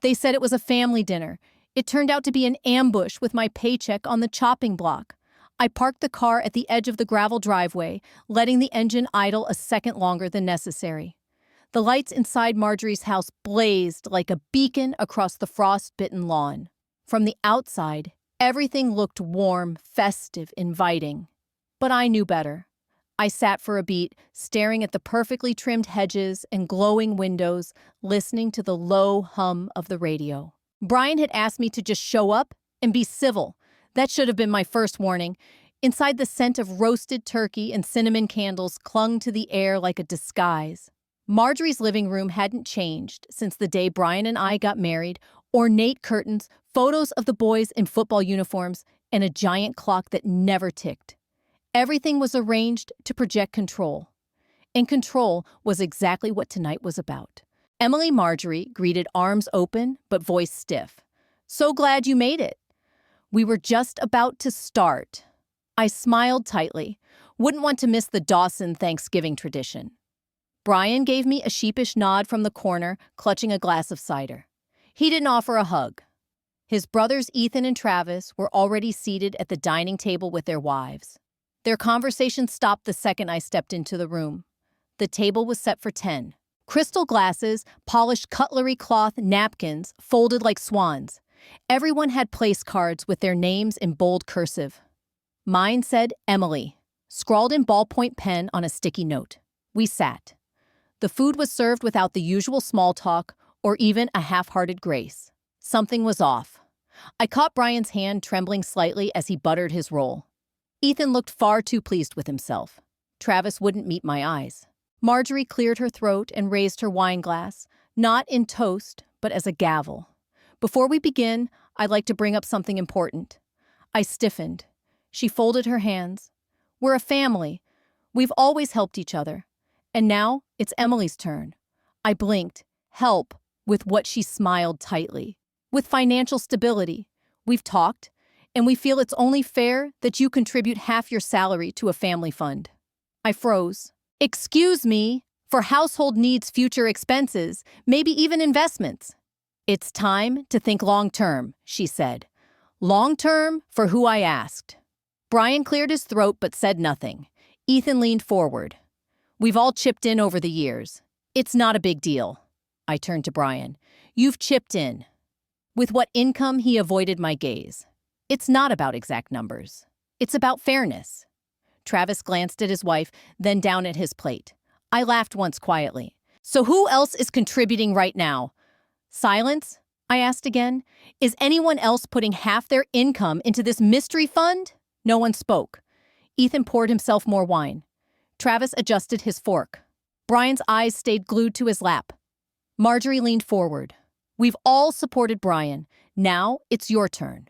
They said it was a family dinner. It turned out to be an ambush with my paycheck on the chopping block. I parked the car at the edge of the gravel driveway, letting the engine idle a second longer than necessary. The lights inside Marjorie's house blazed like a beacon across the frost-bitten lawn. From the outside, everything looked warm, festive, inviting. But I knew better. I sat for a beat, staring at the perfectly trimmed hedges and glowing windows, listening to the low hum of the radio. Brian had asked me to just show up and be civil. That should have been my first warning. Inside, the scent of roasted turkey and cinnamon candles clung to the air like a disguise. Marjorie's living room hadn't changed since the day Brian and I got married. Ornate curtains, photos of the boys in football uniforms, and a giant clock that never ticked. Everything was arranged to project control. And control was exactly what tonight was about. Emily Marjorie greeted arms open but voice stiff. "So glad you made it." We were just about to start. I smiled tightly. Wouldn't want to miss the Dawson Thanksgiving tradition. Brian gave me a sheepish nod from the corner, clutching a glass of cider. He didn't offer a hug. His brothers Ethan and Travis were already seated at the dining table with their wives. Their conversation stopped the second I stepped into the room. The table was set for 10. Crystal glasses, polished cutlery cloth, napkins, folded like swans. Everyone had place cards with their names in bold cursive. Mine said Emily, scrawled in ballpoint pen on a sticky note. We sat. The food was served without the usual small talk or even a half-hearted grace. Something was off. I caught Brian's hand trembling slightly as he buttered his roll. Ethan looked far too pleased with himself. Travis wouldn't meet my eyes. Marjorie cleared her throat and raised her wine glass, not in toast, but as a gavel. "Before we begin, I'd like to bring up something important." I stiffened. She folded her hands. "We're a family. We've always helped each other. And now it's Emily's turn." I blinked. "Help," with what she smiled tightly. "With financial stability. We've talked, and we feel it's only fair that you contribute half your salary to a family fund." I froze. "Excuse me, for household needs, future expenses, maybe even investments." "It's time to think long-term," she said. "Long-term for who I asked." Brian cleared his throat but said nothing. Ethan leaned forward. "We've all chipped in over the years. It's not a big deal." I turned to Brian. "You've chipped in." With what income, he avoided my gaze. "It's not about exact numbers. It's about fairness." Travis glanced at his wife, then down at his plate. I laughed once quietly. "So who else is contributing right now?" "Silence?" I asked again. "Is anyone else putting half their income into this mystery fund?" No one spoke. Ethan poured himself more wine. Travis adjusted his fork. Brian's eyes stayed glued to his lap. Marjorie leaned forward. "We've all supported Brian. Now it's your turn."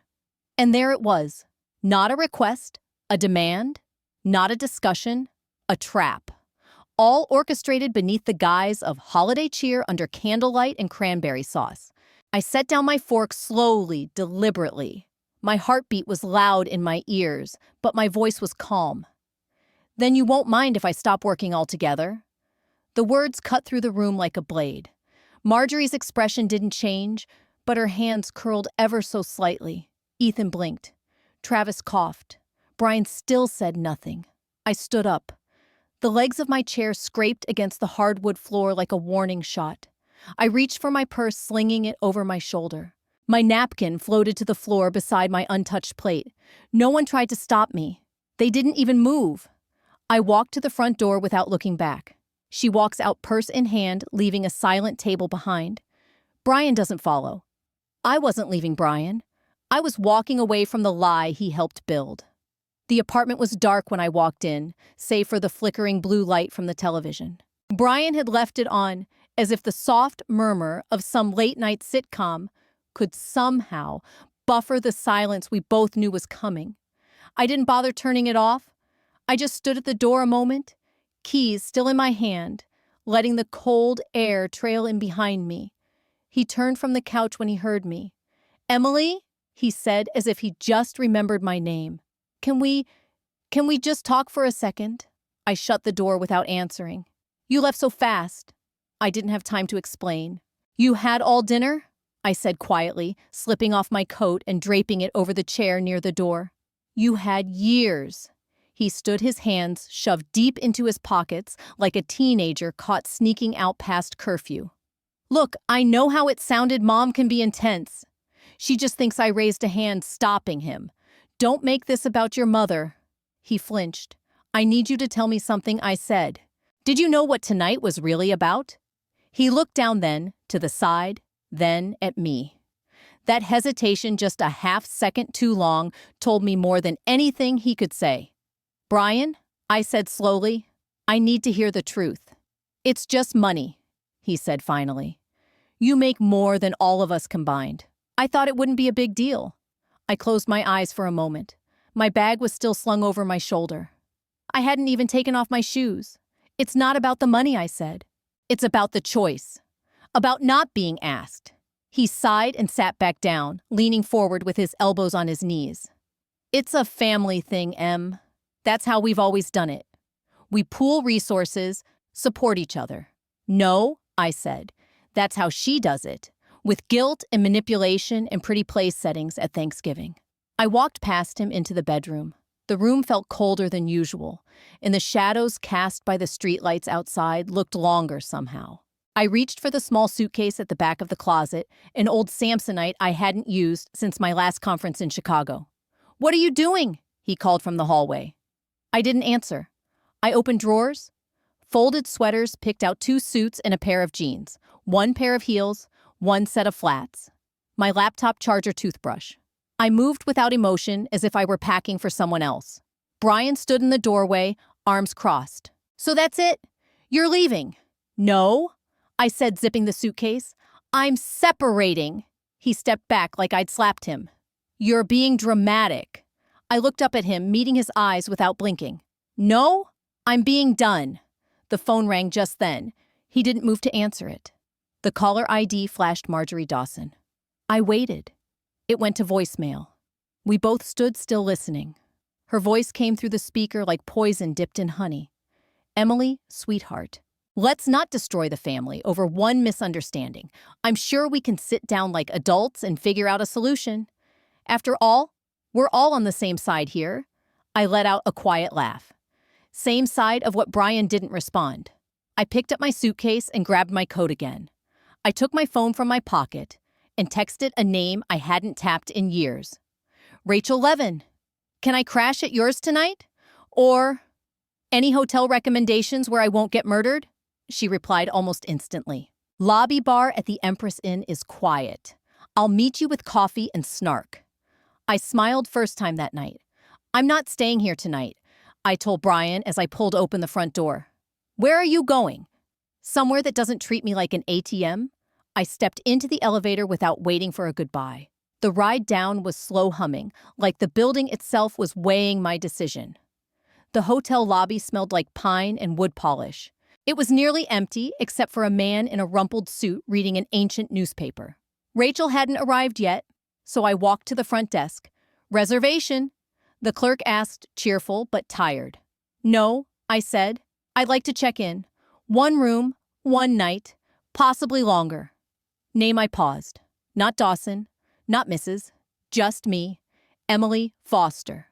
And there it was. Not a request, a demand, not a discussion, a trap. All orchestrated beneath the guise of holiday cheer under candlelight and cranberry sauce. I set down my fork slowly, deliberately. My heartbeat was loud in my ears, but my voice was calm. "Then you won't mind if I stop working altogether?" The words cut through the room like a blade. Marjorie's expression didn't change, but her hands curled ever so slightly. Ethan blinked. Travis coughed. Brian still said nothing. I stood up. The legs of my chair scraped against the hardwood floor like a warning shot. I reached for my purse, slinging it over my shoulder. My napkin floated to the floor beside my untouched plate. No one tried to stop me. They didn't even move. I walked to the front door without looking back. She walks out, purse in hand, leaving a silent table behind. Brian doesn't follow. I wasn't leaving Brian. I was walking away from the lie he helped build. The apartment was dark when I walked in, save for the flickering blue light from the television. Brian had left it on, as if the soft murmur of some late-night sitcom could somehow buffer the silence we both knew was coming. I didn't bother turning it off. I just stood at the door a moment, keys still in my hand, letting the cold air trail in behind me. He turned from the couch when he heard me. "Emily," he said, as if he just remembered my name. Can we just talk for a second?" I shut the door without answering. "You left so fast." I didn't have time to explain. "You had all dinner?" I said quietly, slipping off my coat and draping it over the chair near the door. You had years. He stood, his hands shoved deep into his pockets like a teenager caught sneaking out past curfew. Look, I know how it sounded. Mom can be intense. She just thinks I raised a hand, stopping him. Don't make this about your mother. He flinched. I need you to tell me something, I said. Did you know what tonight was really about? He looked down, then to the side, then at me. That hesitation, just a half second too long, told me more than anything he could say. Brian, I said slowly, I need to hear the truth. It's just money, he said finally. You make more than all of us combined. I thought it wouldn't be a big deal. I closed my eyes for a moment. My bag was still slung over my shoulder. I hadn't even taken off my shoes. It's not about the money, I said. It's about the choice. About not being asked. He sighed and sat back down, leaning forward with his elbows on his knees. It's a family thing, Em. That's how we've always done it. We pool resources, support each other. No, I said. That's how she does it, with guilt and manipulation and pretty place settings at Thanksgiving. I walked past him into the bedroom. The room felt colder than usual, and the shadows cast by the streetlights outside looked longer somehow. I reached for the small suitcase at the back of the closet, an old Samsonite I hadn't used since my last conference in Chicago. What are you doing? He called from the hallway. I didn't answer. I opened drawers, folded sweaters, picked out 2 suits and a pair of jeans, 1 pair of heels, 1 set of flats, my laptop charger, toothbrush. I moved without emotion, as if I were packing for someone else. Brian stood in the doorway, arms crossed. So that's it? You're leaving? No, I said, zipping the suitcase. I'm separating. He stepped back like I'd slapped him. You're being dramatic. I looked up at him, meeting his eyes without blinking. No, I'm being done. The phone rang just then. He didn't move to answer it. The caller ID flashed Marjorie Dawson. I waited. It went to voicemail. We both stood still listening. Her voice came through the speaker like poison dipped in honey. Emily, sweetheart, let's not destroy the family over one misunderstanding. I'm sure we can sit down like adults and figure out a solution. After all, we're all on the same side here. I let out a quiet laugh. Same side of what Brian didn't respond. I picked up my suitcase and grabbed my coat again. I took my phone from my pocket and texted a name I hadn't tapped in years. Rachel Levin. Can I crash at yours tonight? Or any hotel recommendations where I won't get murdered? She replied almost instantly. Lobby bar at the Empress Inn is quiet. I'll meet you with coffee and snark. I smiled first time that night. I'm not staying here tonight, I told Brian as I pulled open the front door. Where are you going? Somewhere that doesn't treat me like an ATM? I stepped into the elevator without waiting for a goodbye. The ride down was slow humming, like the building itself was weighing my decision. The hotel lobby smelled like pine and wood polish. It was nearly empty, except for a man in a rumpled suit reading an ancient newspaper. Rachel hadn't arrived yet, so I walked to the front desk. Reservation? The clerk asked, cheerful but tired. No, I said. I'd like to check in. 1 room, 1 night, possibly longer. Name I paused. Not Dawson, not Mrs., just me, Emily Foster.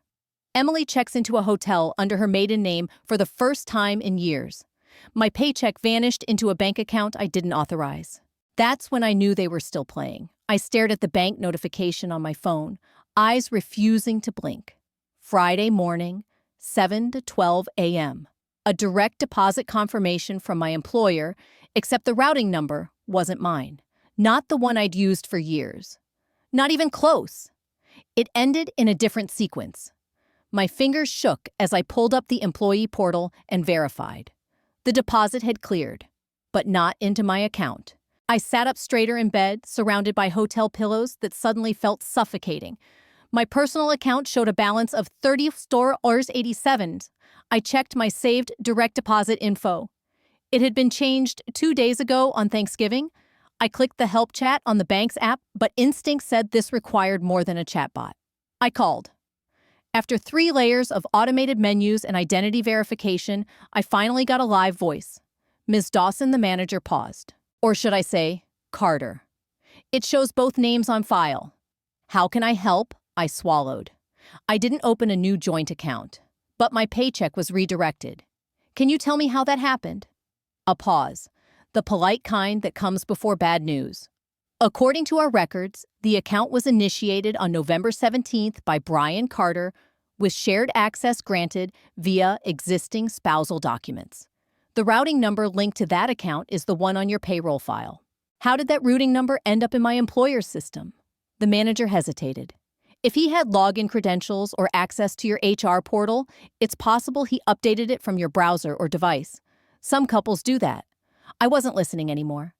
Emily checks into a hotel under her maiden name for the first time in years. My paycheck vanished into a bank account I didn't authorize. That's when I knew they were still playing. I stared at the bank notification on my phone, eyes refusing to blink. Friday morning, 7 to 12 a.m. A direct deposit confirmation from my employer, except the routing number wasn't mine. Not the one I'd used for years. Not even close. It ended in a different sequence. My fingers shook as I pulled up the employee portal and verified. The deposit had cleared, but not into my account. I sat up straighter in bed, surrounded by hotel pillows that suddenly felt suffocating. My personal account showed a balance of $30.87. I checked my saved direct deposit info. It had been changed 2 days ago on Thanksgiving. I clicked the help chat on the bank's app, but instinct said this required more than a chatbot. I called. After 3 layers of automated menus and identity verification, I finally got a live voice. Ms. Dawson, the manager, paused. Or should I say, Carter. It shows both names on file. How can I help? I swallowed. I didn't open a new joint account, but my paycheck was redirected. Can you tell me how that happened? A pause, the polite kind that comes before bad news. According to our records, the account was initiated on November 17th by Brian Carter, with shared access granted via existing spousal documents. The routing number linked to that account is the one on your payroll file. How did that routing number end up in my employer's system? The manager hesitated. If he had login credentials or access to your HR portal, it's possible he updated it from your browser or device. Some couples do that. I wasn't listening anymore.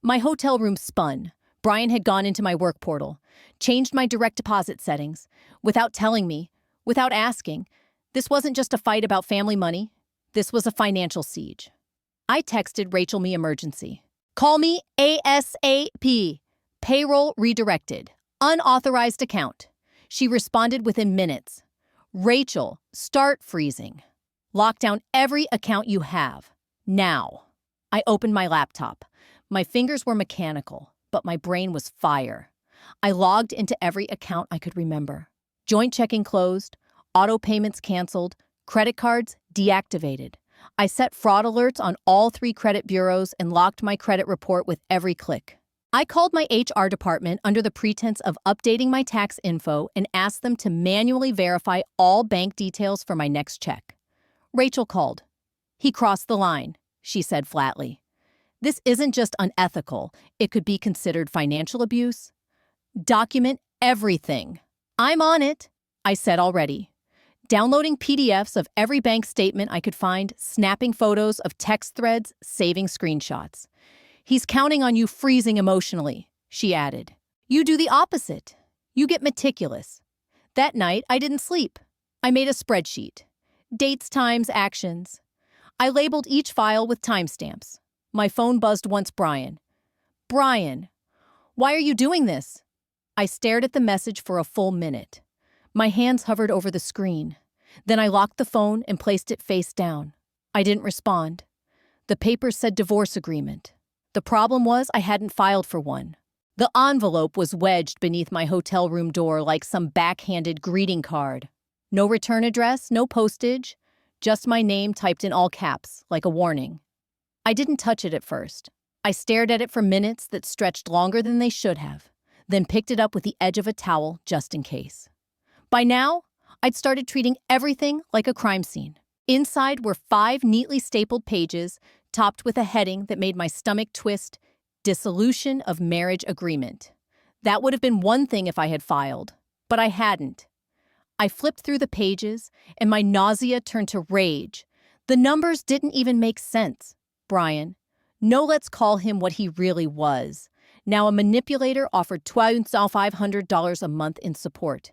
My hotel room spun. Brian had gone into my work portal, changed my direct deposit settings, without telling me, without asking. This wasn't just a fight about family money. This was a financial siege. I texted Rachel me emergency. Call me ASAP. Payroll redirected. Unauthorized account. She responded within minutes. Rachel, start freezing. Lock down every account you have. Now. I opened my laptop. My fingers were mechanical, but my brain was fire. I logged into every account I could remember. Joint checking closed, auto payments canceled, credit cards deactivated. I set fraud alerts on all 3 credit bureaus and locked my credit report with every click. I called my HR department under the pretense of updating my tax info and asked them to manually verify all bank details for my next check. Rachel called. He crossed the line, she said flatly. This isn't just unethical, it could be considered financial abuse. Document everything. I'm on it, I said already. Downloading PDFs of every bank statement I could find, snapping photos of text threads, saving screenshots. He's counting on you freezing emotionally, she added. You do the opposite. You get meticulous. That night, I didn't sleep. I made a spreadsheet. Dates, times, actions. I labeled each file with timestamps. My phone buzzed once. Brian, why are you doing this? I stared at the message for a full minute. My hands hovered over the screen. Then I locked the phone and placed it face down. I didn't respond. The papers said divorce agreement. The problem was I hadn't filed for one. The envelope was wedged beneath my hotel room door like some backhanded greeting card. No return address, no postage, just my name typed in all caps, like a warning. I didn't touch it at first. I stared at it for minutes that stretched longer than they should have, then picked it up with the edge of a towel just in case. By now, I'd started treating everything like a crime scene. Inside were 5 neatly stapled pages, topped with a heading that made my stomach twist: Dissolution of Marriage Agreement. That would have been one thing if I had filed, but I hadn't. I flipped through the pages, and my nausea turned to rage. The numbers didn't even make sense. Brian, no, let's call him what he really was. Now a manipulator offered $2,500 a month in support.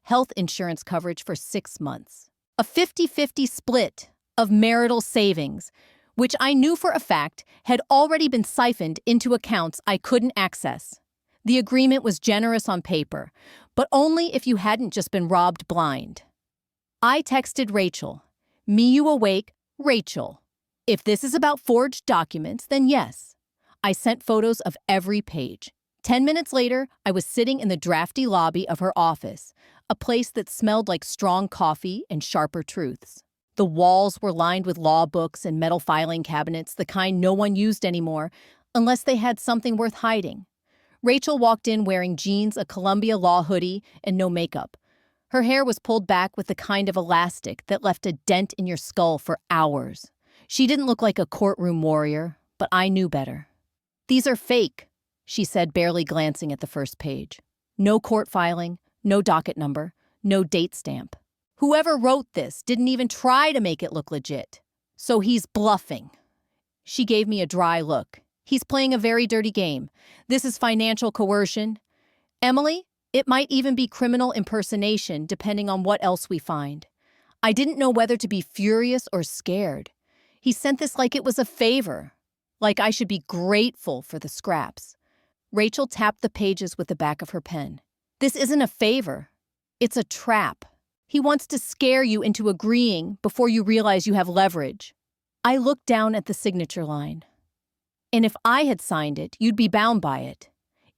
Health insurance coverage for 6 months. A 50-50 split of marital savings, which I knew for a fact had already been siphoned into accounts I couldn't access. The agreement was generous on paper, but only if you hadn't just been robbed blind. I texted Rachel. Me you awake, Rachel. If this is about forged documents, then yes. I sent photos of every page. 10 minutes later, I was sitting in the drafty lobby of her office, a place that smelled like strong coffee and sharper truths. The walls were lined with law books and metal filing cabinets, the kind no one used anymore, unless they had something worth hiding. Rachel walked in wearing jeans, a Columbia Law hoodie, and no makeup. Her hair was pulled back with the kind of elastic that left a dent in your skull for hours. She didn't look like a courtroom warrior, but I knew better. These are fake, she said, barely glancing at the first page. No court filing, no docket number, no date stamp. Whoever wrote this didn't even try to make it look legit. So he's bluffing. She gave me a dry look. He's playing a very dirty game. This is financial coercion. Emily, it might even be criminal impersonation, depending on what else we find. I didn't know whether to be furious or scared. He sent this like it was a favor, like I should be grateful for the scraps. Rachel tapped the pages with the back of her pen. This isn't a favor. It's a trap. He wants to scare you into agreeing before you realize you have leverage. I looked down at the signature line. And if I had signed it, you'd be bound by it.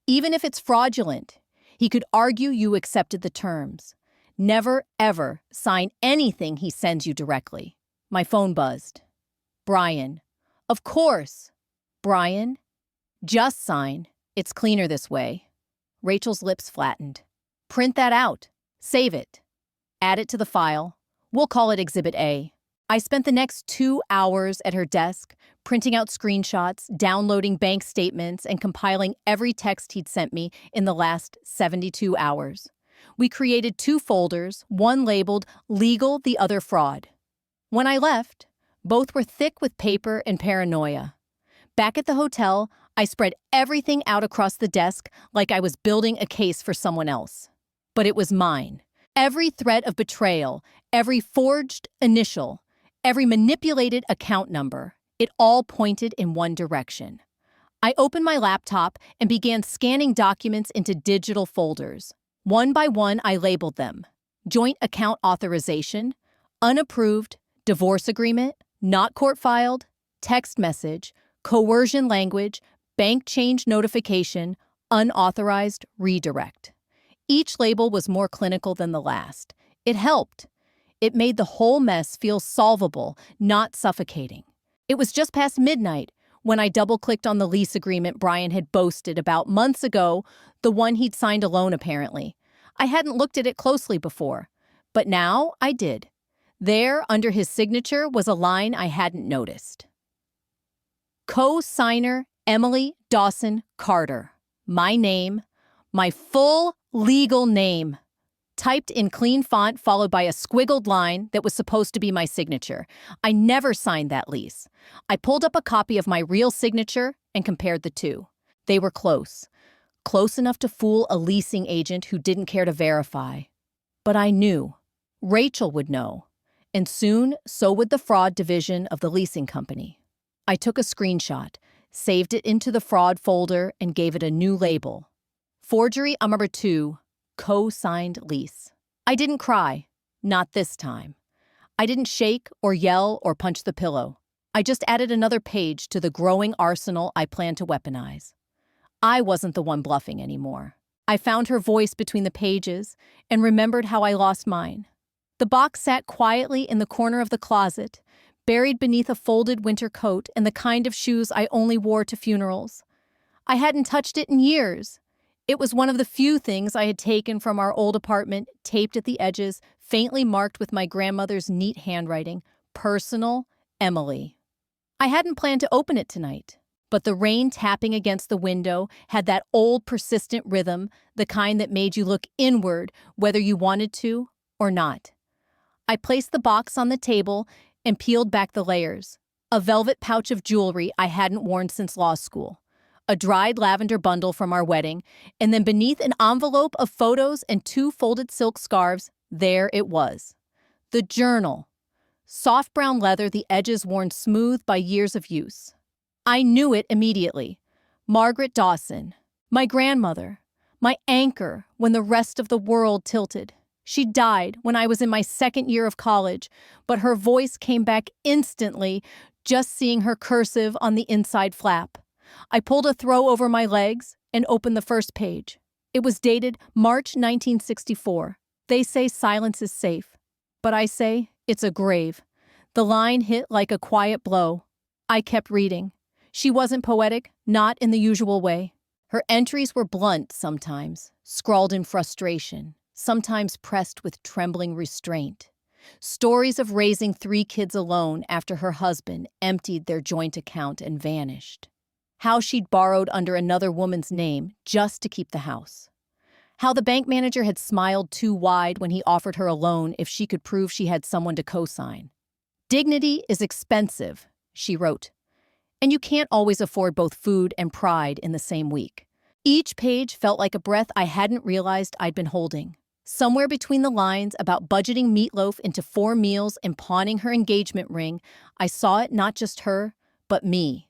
Even if it's fraudulent, he could argue you accepted the terms. Never, ever sign anything he sends you directly. My phone buzzed. Brian. Of course. Brian? Just sign. It's cleaner this way. Rachel's lips flattened. Print that out. Save it. Add it to the file. We'll call it Exhibit A. I spent the next 2 hours at her desk, printing out screenshots, downloading bank statements, and compiling every text he'd sent me in the last 72 hours. We created 2 folders, one labeled Legal, the other Fraud. When I left, both were thick with paper and paranoia. Back at the hotel, I spread everything out across the desk like I was building a case for someone else. But it was mine. Every threat of betrayal, every forged initial, every manipulated account number, it all pointed in one direction. I opened my laptop and began scanning documents into digital folders. One by one, I labeled them. Joint account authorization, unapproved, divorce agreement, not court filed, text message, coercion language, bank change notification, unauthorized redirect. Each label was more clinical than the last. It helped. It made the whole mess feel solvable, not suffocating. It was just past midnight when I double-clicked on the lease agreement Brian had boasted about months ago, the one he'd signed alone apparently. I hadn't looked at it closely before, but now I did. There, under his signature, was a line I hadn't noticed. Co-signer Emily Dawson Carter. My name, my full legal name, typed in clean font followed by a squiggled line that was supposed to be my signature. I never signed that lease. I pulled up a copy of my real signature and compared the two. They were close. Close enough to fool a leasing agent who didn't care to verify. But I knew. Rachel would know. And soon, so would the fraud division of the leasing company. I took a screenshot, saved it into the fraud folder, and gave it a new label. Forgery number 2, co-signed lease. I didn't cry. Not this time. I didn't shake or yell or punch the pillow. I just added another page to the growing arsenal I planned to weaponize. I wasn't the one bluffing anymore. I found her voice between the pages and remembered how I lost mine. The box sat quietly in the corner of the closet, buried beneath a folded winter coat and the kind of shoes I only wore to funerals. I hadn't touched it in years. It was one of the few things I had taken from our old apartment, taped at the edges, faintly marked with my grandmother's neat handwriting, Personal Emily. I hadn't planned to open it tonight, but the rain tapping against the window had that old persistent rhythm, the kind that made you look inward whether you wanted to or not. I placed the box on the table and peeled back the layers. A velvet pouch of jewelry I hadn't worn since law school. A dried lavender bundle from our wedding, and then beneath an envelope of photos and 2 folded silk scarves, there it was. The journal. Soft brown leather, the edges worn smooth by years of use. I knew it immediately. Margaret Dawson. My grandmother. My anchor when the rest of the world tilted. She died when I was in my 2nd year of college, but her voice came back instantly just seeing her cursive on the inside flap. I pulled a throw over my legs and opened the first page. It was dated March 1964. They say silence is safe, but I say it's a grave. The line hit like a quiet blow. I kept reading. She wasn't poetic, not in the usual way. Her entries were blunt sometimes, scrawled in frustration, sometimes pressed with trembling restraint. Stories of raising 3 kids alone after her husband emptied their joint account and vanished. How she'd borrowed under another woman's name just to keep the house. How the bank manager had smiled too wide when he offered her a loan if she could prove she had someone to co-sign. Dignity is expensive, she wrote, and you can't always afford both food and pride in the same week. Each page felt like a breath I hadn't realized I'd been holding. Somewhere between the lines about budgeting meatloaf into 4 meals and pawning her engagement ring, I saw it not just her, but me.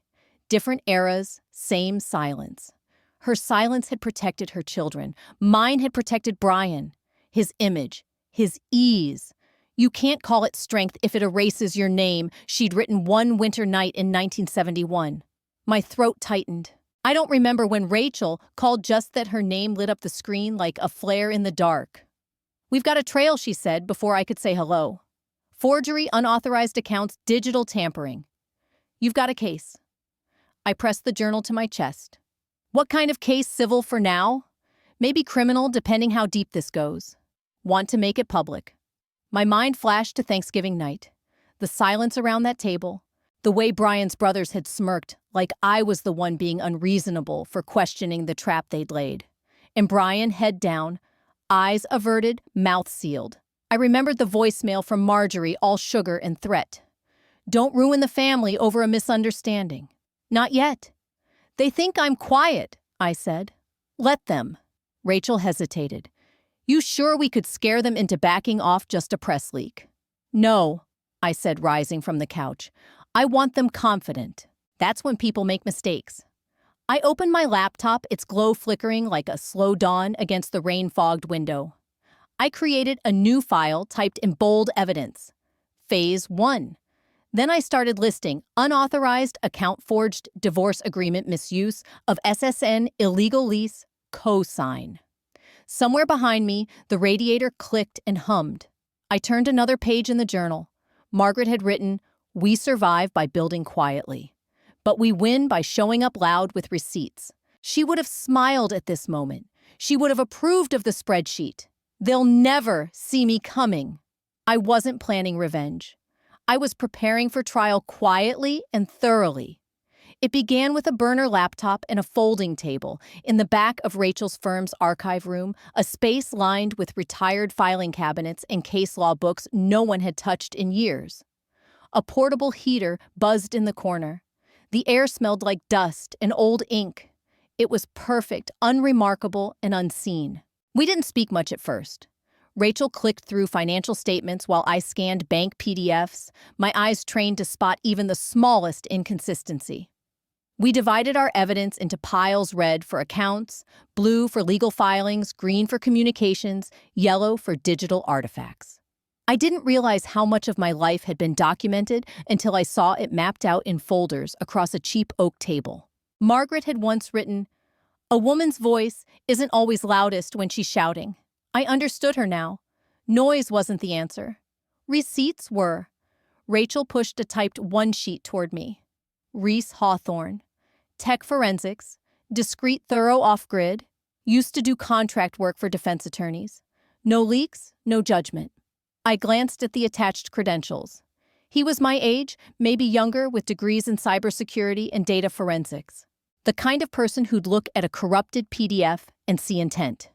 Different eras, same silence. Her silence had protected her children. Mine had protected Brian, his image, his ease. You can't call it strength if it erases your name, she'd written one winter night in 1971. My throat tightened. I don't remember when Rachel called, just that her name lit up the screen like a flare in the dark. "We've got a trail," she said before I could say hello. "Forgery, unauthorized accounts, digital tampering. You've got a case." I pressed the journal to my chest. "What kind of case? Civil for now? Maybe criminal, depending how deep this goes. Want to make it public." My mind flashed to Thanksgiving night. The silence around that table. The way Brian's brothers had smirked, like I was the one being unreasonable for questioning the trap they'd laid. And Brian, head down, eyes averted, mouth sealed. I remembered the voicemail from Marjorie, all sugar and threat. "Don't ruin the family over a misunderstanding." "Not yet. They think I'm quiet," I said. "Let them." Rachel hesitated. "You sure we could scare them into backing off just a press leak?" "No," I said, rising from the couch. "I want them confident. That's when people make mistakes." I opened my laptop, its glow flickering like a slow dawn against the rain-fogged window. I created a new file typed in bold evidence. Phase 1. Then I started listing unauthorized account, forged divorce agreement, misuse of SSN, illegal lease, cosign. Somewhere behind me, the radiator clicked and hummed. I turned another page in the journal. Margaret had written, "We survive by building quietly, but we win by showing up loud with receipts." She would have smiled at this moment. She would have approved of the spreadsheet. They'll never see me coming. I wasn't planning revenge. I was preparing for trial quietly and thoroughly. It began with a burner laptop and a folding table in the back of Rachel's firm's archive room, a space lined with retired filing cabinets and case law books no one had touched in years. A portable heater buzzed in the corner. The air smelled like dust and old ink. It was perfect, unremarkable, and unseen. We didn't speak much at first. Rachel clicked through financial statements while I scanned bank PDFs, my eyes trained to spot even the smallest inconsistency. We divided our evidence into piles: red for accounts, blue for legal filings, green for communications, yellow for digital artifacts. I didn't realize how much of my life had been documented until I saw it mapped out in folders across a cheap oak table. Margaret had once written, "A woman's voice isn't always loudest when she's shouting." I understood her now. Noise wasn't the answer. Receipts were. Rachel pushed a typed one sheet toward me. Reese Hawthorne. Tech forensics. Discreet, thorough, off-grid. Used to do contract work for defense attorneys. No leaks, no judgment. I glanced at the attached credentials. He was my age, maybe younger, with degrees in cybersecurity and data forensics. The kind of person who'd look at a corrupted PDF and see intent.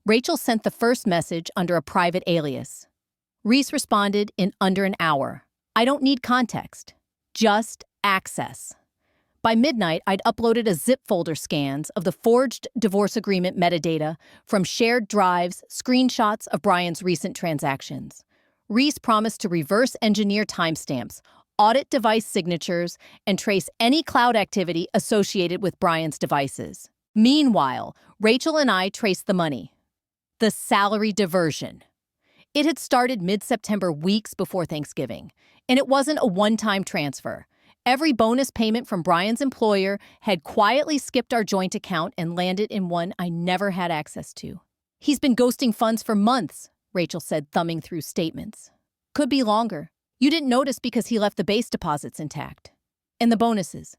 Rachel sent the first message under a private alias. Reese responded in under an hour. "I don't need context, just access." By midnight, I'd uploaded a zip folder scans of the forged divorce agreement metadata from shared drives, screenshots of Brian's recent transactions. Reese promised to reverse engineer timestamps, audit device signatures, and trace any cloud activity associated with Brian's devices. Meanwhile, Rachel and I traced the money. The salary diversion. It had started mid-September, weeks before Thanksgiving, and it wasn't a one-time transfer. Every bonus payment from Brian's employer had quietly skipped our joint account and landed in one I never had access to. "He's been ghosting funds for months," Rachel said, thumbing through statements. "Could be longer. You didn't notice because he left the base deposits intact. And the bonuses."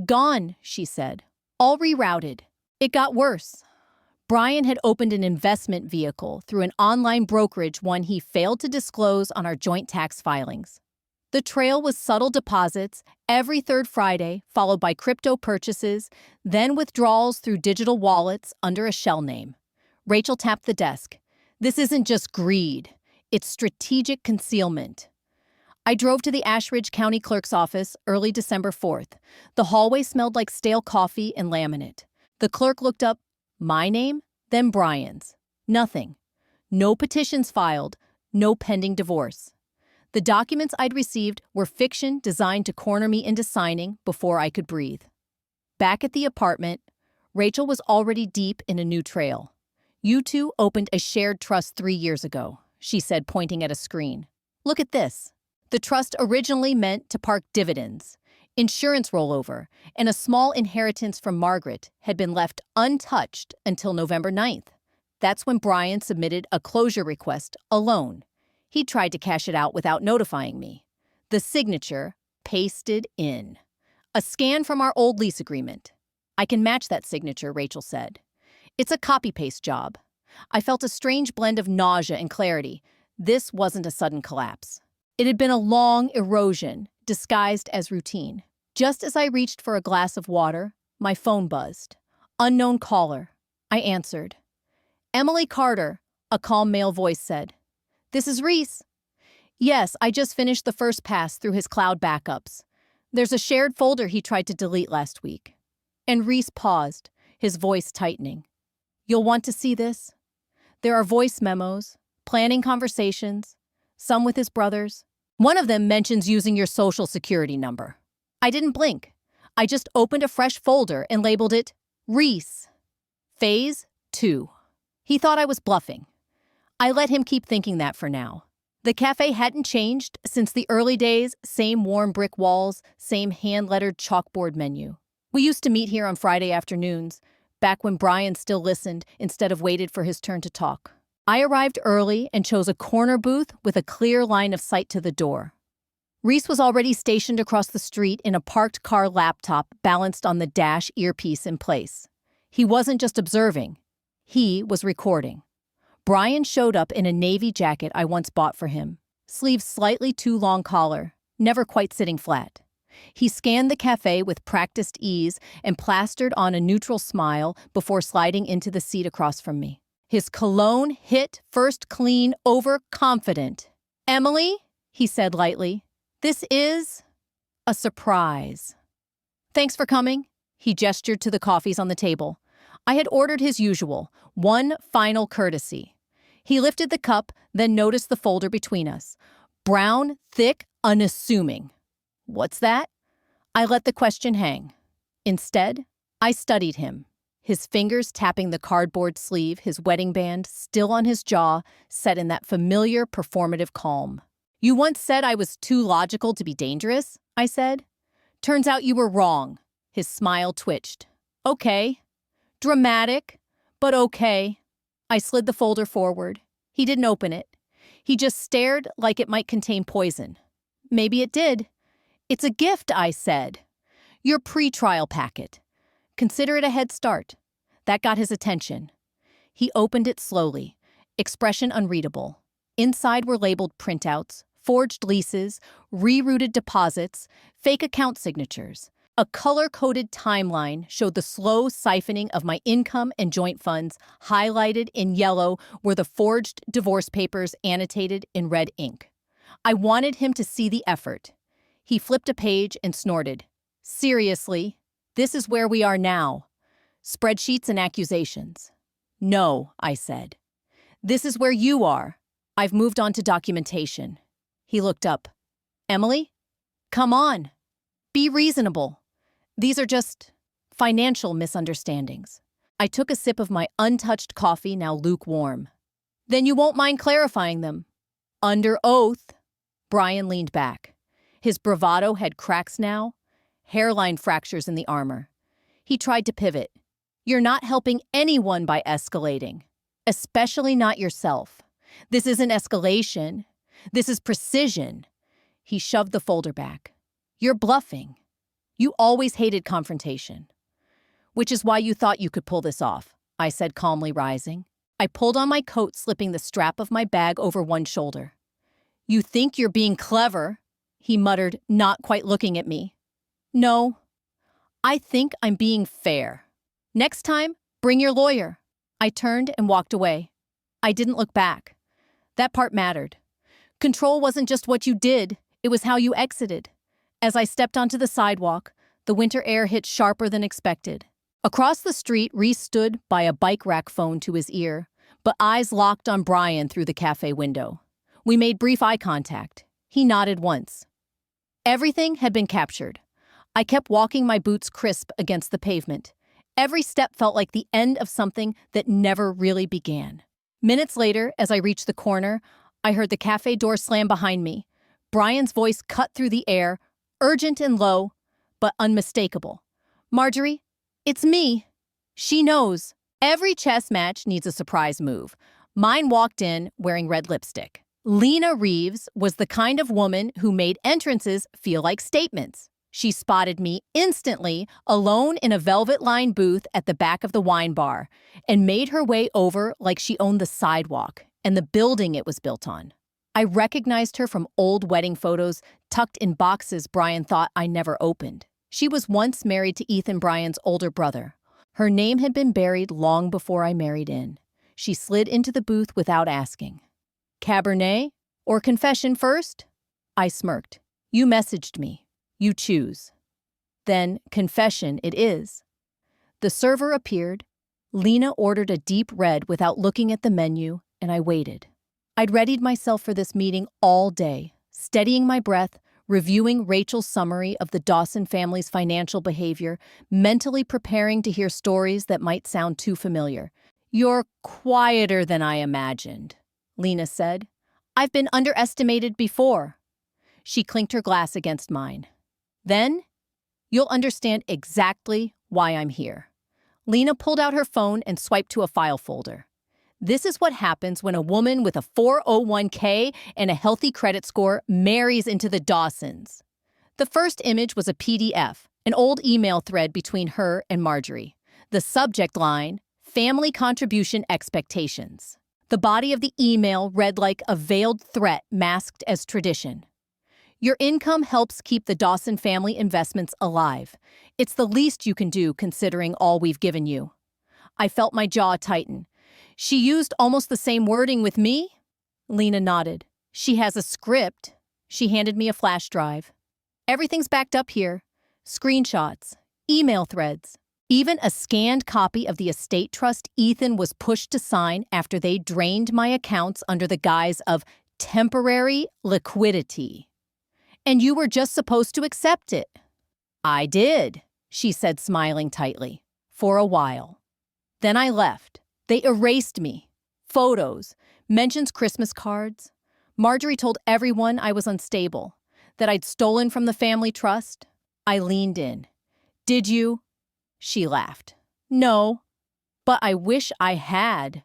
"Gone," she said. "All rerouted." It got worse. Brian had opened an investment vehicle through an online brokerage, one he failed to disclose on our joint tax filings. The trail was subtle deposits every third Friday, followed by crypto purchases, then withdrawals through digital wallets under a shell name. Rachel tapped the desk. "This isn't just greed. It's strategic concealment." I drove to the Ashridge County Clerk's office early December 4th. The hallway smelled like stale coffee and laminate. The clerk looked up. My name, then Brian's. Nothing. No petitions filed, no pending divorce. The documents I'd received were fiction designed to corner me into signing before I could breathe. Back at the apartment, Rachel was already deep in a new trail. "You two opened a shared trust 3 years ago," she said, pointing at a screen. "Look at this. The trust originally meant to park dividends. Insurance rollover and a small inheritance from Margaret had been left untouched until November 9th. That's when Brian submitted a closure request alone. He tried to cash it out without notifying me. The signature pasted in. A scan from our old lease agreement. I can match that signature, Rachel said. It's a copy-paste job. I felt a strange blend of nausea and clarity. This wasn't a sudden collapse. It had been a long erosion, disguised as routine. Just as I reached for a glass of water, my phone buzzed. Unknown caller. I answered. Emily Carter, a calm male voice said. This is Reese. Yes, I just finished the first pass through his cloud backups. There's a shared folder he tried to delete last week. And Reese paused, his voice tightening. You'll want to see this? There are voice memos, planning conversations, some with his brothers. One of them mentions using your social security number. I didn't blink. I just opened a fresh folder and labeled it Reese. Phase 2. He thought I was bluffing. I let him keep thinking that for now. The cafe hadn't changed since the early days, same warm brick walls, same hand-lettered chalkboard menu. We used to meet here on Friday afternoons, back when Brian still listened instead of waited for his turn to talk. I arrived early and chose a corner booth with a clear line of sight to the door. Reese was already stationed across the street in a parked car laptop balanced on the dash earpiece in place. He wasn't just observing. He was recording. Brian showed up in a navy jacket I once bought for him, sleeves slightly too long collar, never quite sitting flat. He scanned the cafe with practiced ease and plastered on a neutral smile before sliding into the seat across from me. His cologne hit first clean, overconfident. Emily, he said lightly, this is a surprise. Thanks for coming. He gestured to the coffees on the table. I had ordered his usual, one final courtesy. He lifted the cup, then noticed the folder between us. Brown, thick, unassuming. What's that? I let the question hang. Instead, I studied him. His fingers tapping the cardboard sleeve, his wedding band still on his jaw, set in that familiar performative calm. You once said I was too logical to be dangerous, I said. Turns out you were wrong. His smile twitched. Okay. Dramatic, but okay. I slid the folder forward. He didn't open it. He just stared like it might contain poison. Maybe it did. It's a gift, I said. Your pre-trial packet. Consider it a head start. That got his attention. He opened it slowly, expression unreadable. Inside were labeled printouts, forged leases, rerouted deposits, fake account signatures. A color-coded timeline showed the slow siphoning of my income and joint funds. Highlighted in yellow were the forged divorce papers annotated in red ink. I wanted him to see the effort. He flipped a page and snorted. Seriously, this is where we are now. Spreadsheets and accusations. No, I said. This is where you are. I've moved on to documentation. He looked up. Emily? Come on. Be reasonable. These are just financial misunderstandings. I took a sip of my untouched coffee, now lukewarm. Then you won't mind clarifying them. Under oath. Brian leaned back. His bravado had cracks now, hairline fractures in the armor. He tried to pivot. You're not helping anyone by escalating, especially not yourself. This isn't escalation. This is precision. He shoved the folder back. You're bluffing. You always hated confrontation. Which is why you thought you could pull this off, I said calmly, rising. I pulled on my coat, slipping the strap of my bag over one shoulder. You think you're being clever, he muttered, not quite looking at me. No, I think I'm being fair. Next time, bring your lawyer. I turned and walked away. I didn't look back. That part mattered. Control wasn't just what you did, it was how you exited. As I stepped onto the sidewalk, the winter air hit sharper than expected. Across the street, Reese stood by a bike rack phone to his ear, but eyes locked on Brian through the cafe window. We made brief eye contact. He nodded once. Everything had been captured. I kept walking, my boots crisp against the pavement. Every step felt like the end of something that never really began. Minutes later, as I reached the corner, I heard the cafe door slam behind me. Brian's voice cut through the air, urgent and low. but unmistakable. "Marjorie, it's me." She knows. Every chess match needs a surprise move. Mine walked in wearing red lipstick. Lena Reeves was the kind of woman who made entrances feel like statements. She spotted me instantly, alone in a velvet-lined booth at the back of the wine bar, and made her way over like she owned the sidewalk and the building it was built on. I recognized her from old wedding photos tucked in boxes Brian thought I never opened. She was once married to Ethan Brian's older brother. Her name had been buried long before I married in. She slid into the booth without asking. "Cabernet or confession first?" I smirked. "You messaged me. You choose." "Then confession it is." The server appeared. Lena ordered a deep red without looking at the menu, and I waited. I'd readied myself for this meeting all day, steadying my breath, reviewing Rachel's summary of the Dawson family's financial behavior, mentally preparing to hear stories that might sound too familiar. "You're quieter than I imagined," Lena said. "I've been underestimated before." She clinked her glass against mine. "Then, you'll understand exactly why I'm here." Lena pulled out her phone and swiped to a file folder. "This is what happens when a woman with a 401k and a healthy credit score marries into the Dawsons." The first image was a PDF, an old email thread between her and Marjorie. The subject line, "Family Contribution Expectations." The body of the email read like a veiled threat masked as tradition. "Your income helps keep the Dawson family investments alive. It's the least you can do considering all we've given you." I felt my jaw tighten. "She used almost the same wording with me?" Lena nodded. "She has a script." She handed me a flash drive. "Everything's backed up here. Screenshots, email threads, even a scanned copy of the estate trust Ethan was pushed to sign after they drained my accounts under the guise of temporary liquidity. And you were just supposed to accept it." "I did," she said, smiling tightly. "For a while. Then I left. They erased me. Photos, mentions Christmas cards. Marjorie told everyone I was unstable, that I'd stolen from the family trust." I leaned in. "Did you?" She laughed. "No, but I wish I had."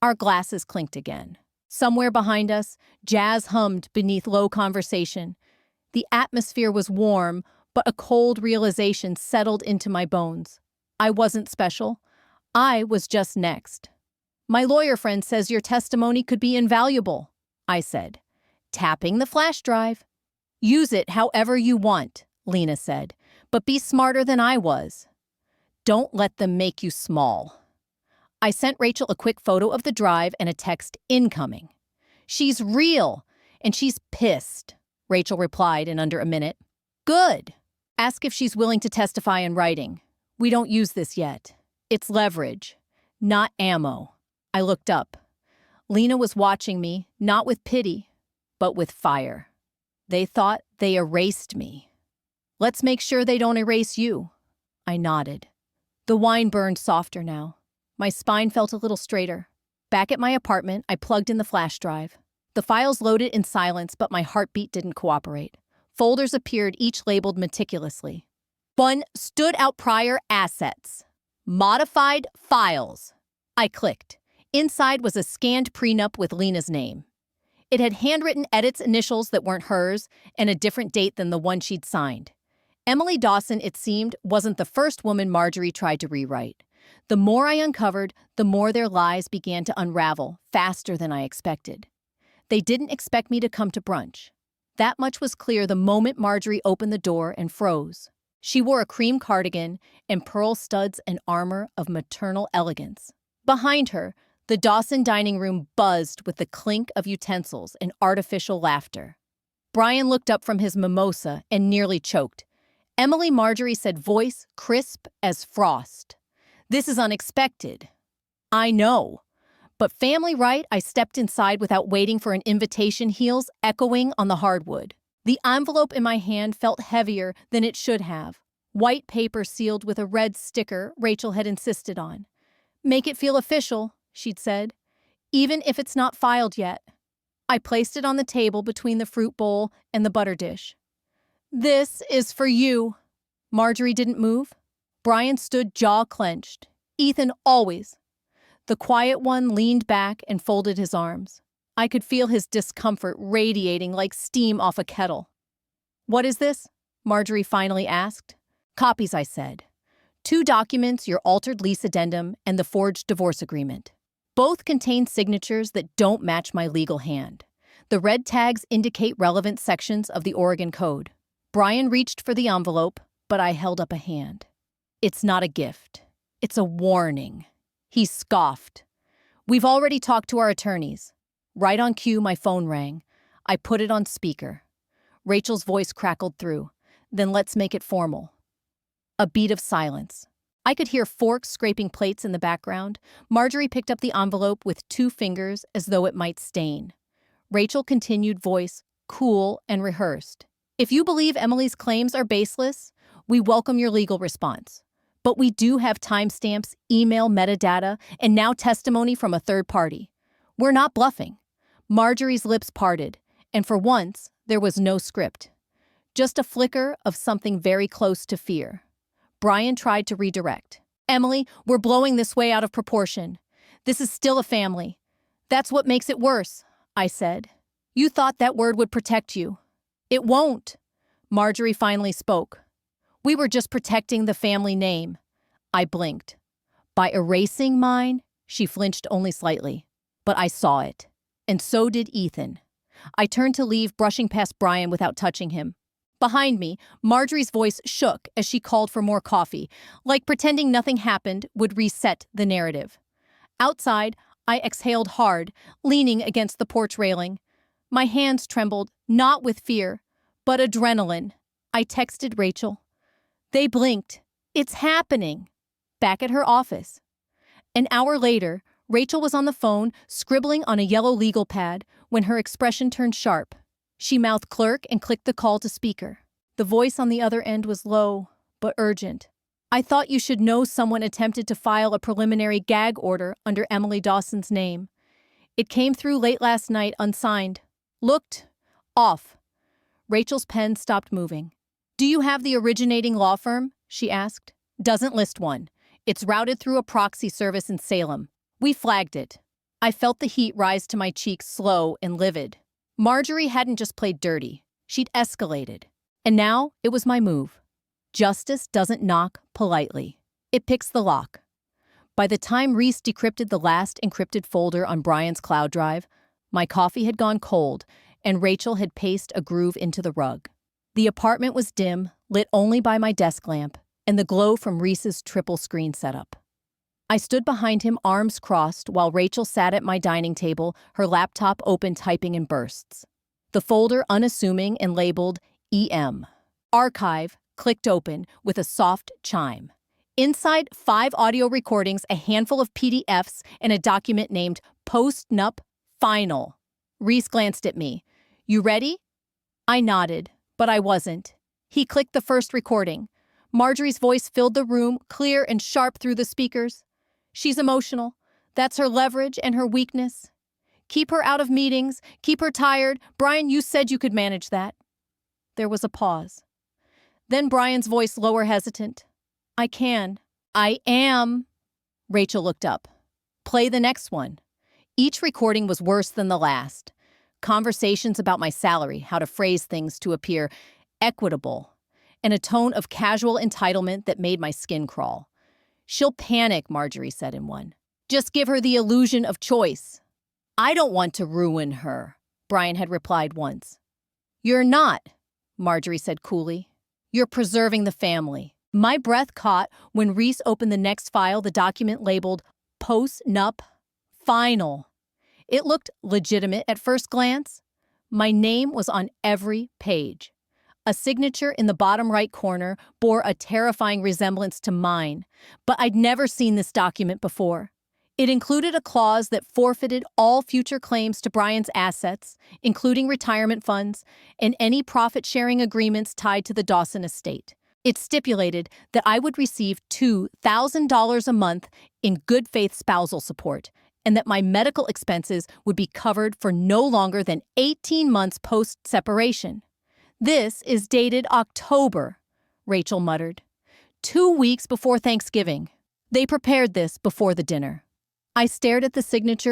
Our glasses clinked again. Somewhere behind us, jazz hummed beneath low conversation. The atmosphere was warm, but a cold realization settled into my bones. I wasn't special. I was just next. "My lawyer friend says your testimony could be invaluable," I said, tapping the flash drive. "Use it however you want," Lena said, "but be smarter than I was. Don't let them make you small." I sent Rachel a quick photo of the drive and a text, "Incoming." "She's real, and she's pissed," Rachel replied in under a minute. "Good. Ask if she's willing to testify in writing. We don't use this yet. It's leverage, not ammo." I looked up. Lena was watching me, not with pity, but with fire. "They thought they erased me. Let's make sure they don't erase you." I nodded. The wine burned softer now. My spine felt a little straighter. Back at my apartment, I plugged in the flash drive. The files loaded in silence, but my heartbeat didn't cooperate. Folders appeared, each labeled meticulously. One stood out: prior assets. Modified files. I clicked. Inside was a scanned prenup with Lena's name. It had handwritten edits, initials that weren't hers, and a different date than the one she'd signed. Emily Dawson, it seemed, wasn't the first woman Marjorie tried to rewrite. The more I uncovered, the more their lies began to unravel, faster than I expected. They didn't expect me to come to brunch. That much was clear the moment Marjorie opened the door and froze. She wore a cream cardigan and pearl studs and armor of maternal elegance. Behind her, the Dawson dining room buzzed with the clink of utensils and artificial laughter. Brian looked up from his mimosa and nearly choked. Emily, Marjorie said, voice crisp as frost. "This is unexpected." "I know." But family right, I stepped inside without waiting for an invitation, heels echoing on the hardwood. The envelope in my hand felt heavier than it should have. White paper sealed with a red sticker Rachel had insisted on. "Make it feel official," she'd said, "even if it's not filed yet." I placed it on the table between the fruit bowl and the butter dish. "This is for you." Marjorie didn't move. Brian stood jaw clenched. Ethan always. The quiet one leaned back and folded his arms. I could feel his discomfort radiating like steam off a kettle. "What is this?" Marjorie finally asked. "Copies," I said. "2 documents, your altered lease addendum and the forged divorce agreement. Both contain signatures that don't match my legal hand. The red tags indicate relevant sections of the Oregon Code." Brian reached for the envelope, but I held up a hand. "It's not a gift. It's a warning." He scoffed. "We've already talked to our attorneys." Right on cue, my phone rang. I put it on speaker. Rachel's voice crackled through. "Then let's make it formal." A beat of silence. I could hear forks scraping plates in the background. Marjorie picked up the envelope with 2 fingers as though it might stain. Rachel continued, voice cool and rehearsed. "If you believe Emily's claims are baseless, we welcome your legal response. But we do have timestamps, email metadata, and now testimony from a third party. We're not bluffing." Marjorie's lips parted, and for once, there was no script. Just a flicker of something very close to fear. Brian tried to redirect. "Emily, we're blowing this way out of proportion. This is still a family. That's what makes it worse," I said. "You thought that word would protect you. It won't." Marjorie finally spoke. "We were just protecting the family name." I blinked. "By erasing mine?" She flinched only slightly. But I saw it. And so did Ethan. I turned to leave, brushing past Brian without touching him. Behind me, Marjorie's voice shook as she called for more coffee, like pretending nothing happened would reset the narrative. Outside, I exhaled hard, leaning against the porch railing. My hands trembled, not with fear, but adrenaline. I texted Rachel. They blinked. "It's happening." Back at her office. An hour later, Rachel was on the phone, scribbling on a yellow legal pad, when her expression turned sharp. She mouthed clerk and clicked the call to speaker. The voice on the other end was low, but urgent. "I thought you should know someone attempted to file a preliminary gag order under Emily Dawson's name. It came through late last night, unsigned. Looked off." Rachel's pen stopped moving. "Do you have the originating law firm?" she asked. "Doesn't list one. It's routed through a proxy service in Salem. We flagged it." I felt the heat rise to my cheeks, slow and livid. Marjorie hadn't just played dirty. She'd escalated. And now it was my move. Justice doesn't knock politely. It picks the lock. By the time Reese decrypted the last encrypted folder on Brian's cloud drive, my coffee had gone cold, and Rachel had paced a groove into the rug. The apartment was dim, lit only by my desk lamp, and the glow from Reese's triple screen setup. I stood behind him, arms crossed, while Rachel sat at my dining table, her laptop open, typing in bursts. The folder, unassuming and labeled EM. Archive, clicked open with a soft chime. Inside, 5 audio recordings, a handful of PDFs, and a document named Post-Nup Final. Reese glanced at me. "You ready?" I nodded, but I wasn't. He clicked the first recording. Marjorie's voice filled the room, clear and sharp through the speakers. "She's emotional. That's her leverage and her weakness. Keep her out of meetings. Keep her tired. Brian, you said you could manage that." There was a pause. Then Brian's voice, lower, hesitant. "I can. I am." Rachel looked up. "Play the next one." Each recording was worse than the last. Conversations about my salary, how to phrase things to appear equitable, and a tone of casual entitlement that made my skin crawl. "She'll panic," Marjorie said in one. "Just give her the illusion of choice." "I don't want to ruin her," Brian had replied once. "You're not," Marjorie said coolly. "You're preserving the family." My breath caught when Reese opened the next file, the document labeled Post-Nup Final. It looked legitimate at first glance. My name was on every page. A signature in the bottom right corner bore a terrifying resemblance to mine, but I'd never seen this document before. It included a clause that forfeited all future claims to Brian's assets, including retirement funds, and any profit-sharing agreements tied to the Dawson estate. It stipulated that I would receive $2,000 a month in good faith spousal support, and that my medical expenses would be covered for no longer than 18 months post-separation. "This is dated October," Rachel muttered. 2 weeks before Thanksgiving. They prepared this before the dinner. I stared at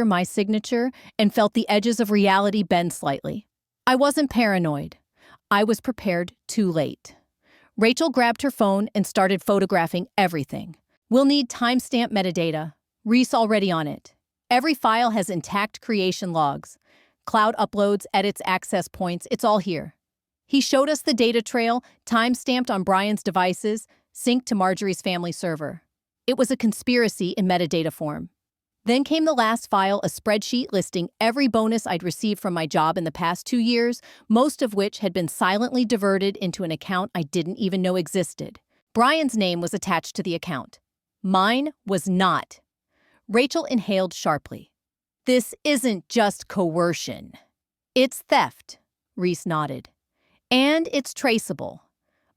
my signature, and felt the edges of reality bend slightly. I wasn't paranoid. I was prepared too late. Rachel grabbed her phone and started photographing everything. We'll need timestamp metadata. Reese already on it. Every file has intact creation logs. Cloud uploads, edits, access points, it's all here. He showed us the data trail, time-stamped on Brian's devices, synced to Marjorie's family server. It was a conspiracy in metadata form. Then came the last file, a spreadsheet listing every bonus I'd received from my job in the past 2 years, most of which had been silently diverted into an account I didn't even know existed. Brian's name was attached to the account. Mine was not. Rachel inhaled sharply. This isn't just coercion. It's theft, Reese nodded. And it's traceable.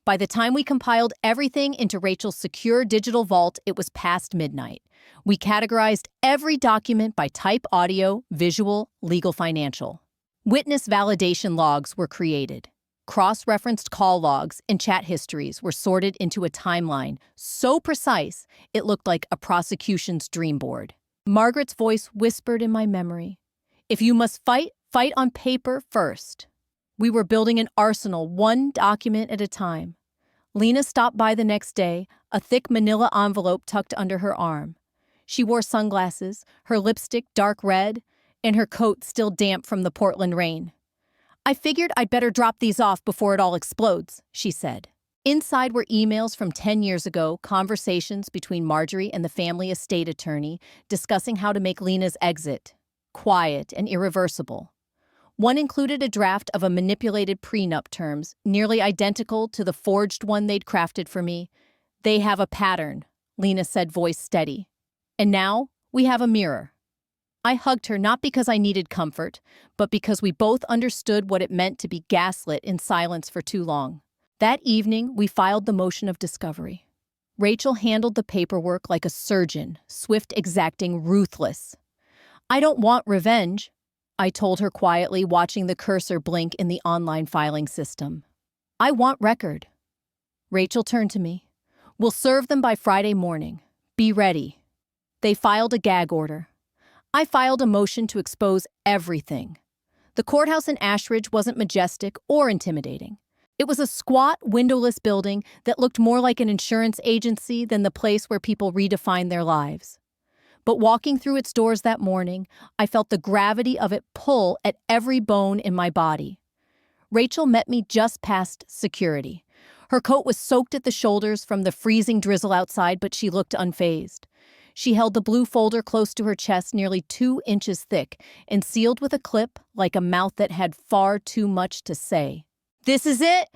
By the time we compiled everything into Rachel's secure digital vault, it was past midnight. We categorized every document by type: audio, visual, legal, financial. Witness validation logs were created. Cross-referenced call logs and chat histories were sorted into a timeline so precise it looked like a prosecution's dream board. Margaret's voice whispered in my memory, "If you must fight, fight on paper first." We were building an arsenal, one document at a time. Lena stopped by the next day, a thick manila envelope tucked under her arm. She wore sunglasses, her lipstick dark red, and her coat still damp from the Portland rain. "I figured I'd better drop these off before it all explodes," she said. Inside were emails from 10 years ago, conversations between Marjorie and the family estate attorney discussing how to make Lena's exit quiet and irreversible. One included a draft of a manipulated prenup terms, nearly identical to the forged one they'd crafted for me. "They have a pattern," Lena said, voice steady. "And now we have a mirror." I hugged her not because I needed comfort, but because we both understood what it meant to be gaslit in silence for too long. That evening, we filed the motion of discovery. Rachel handled the paperwork like a surgeon, swift, exacting, ruthless. "I don't want revenge," I told her quietly, watching the cursor blink in the online filing system. "I want record." Rachel turned to me. "We'll serve them by Friday morning. Be ready." They filed a gag order. I filed a motion to expose everything. The courthouse in Ashridge wasn't majestic or intimidating. It was a squat, windowless building that looked more like an insurance agency than the place where people redefine their lives. But walking through its doors that morning, I felt the gravity of it pull at every bone in my body. Rachel met me just past security. Her coat was soaked at the shoulders from the freezing drizzle outside, but she looked unfazed. She held the blue folder close to her chest, nearly 2 inches thick, and sealed with a clip like a mouth that had far too much to say. "This is it,"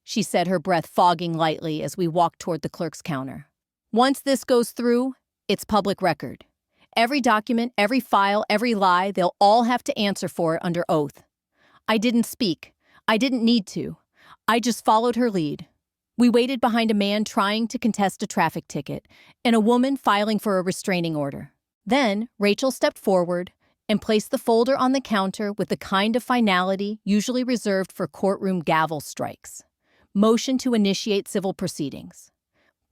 she said, her breath fogging lightly as we walked toward the clerk's counter. "Once this goes through, it's public record. Every document, every file, every lie, they'll all have to answer for it under oath." I didn't speak. I didn't need to. I just followed her lead. We waited behind a man trying to contest a traffic ticket and a woman filing for a restraining order. Then Rachel stepped forward and placed the folder on the counter with the kind of finality usually reserved for courtroom gavel strikes. Motion to initiate civil proceedings.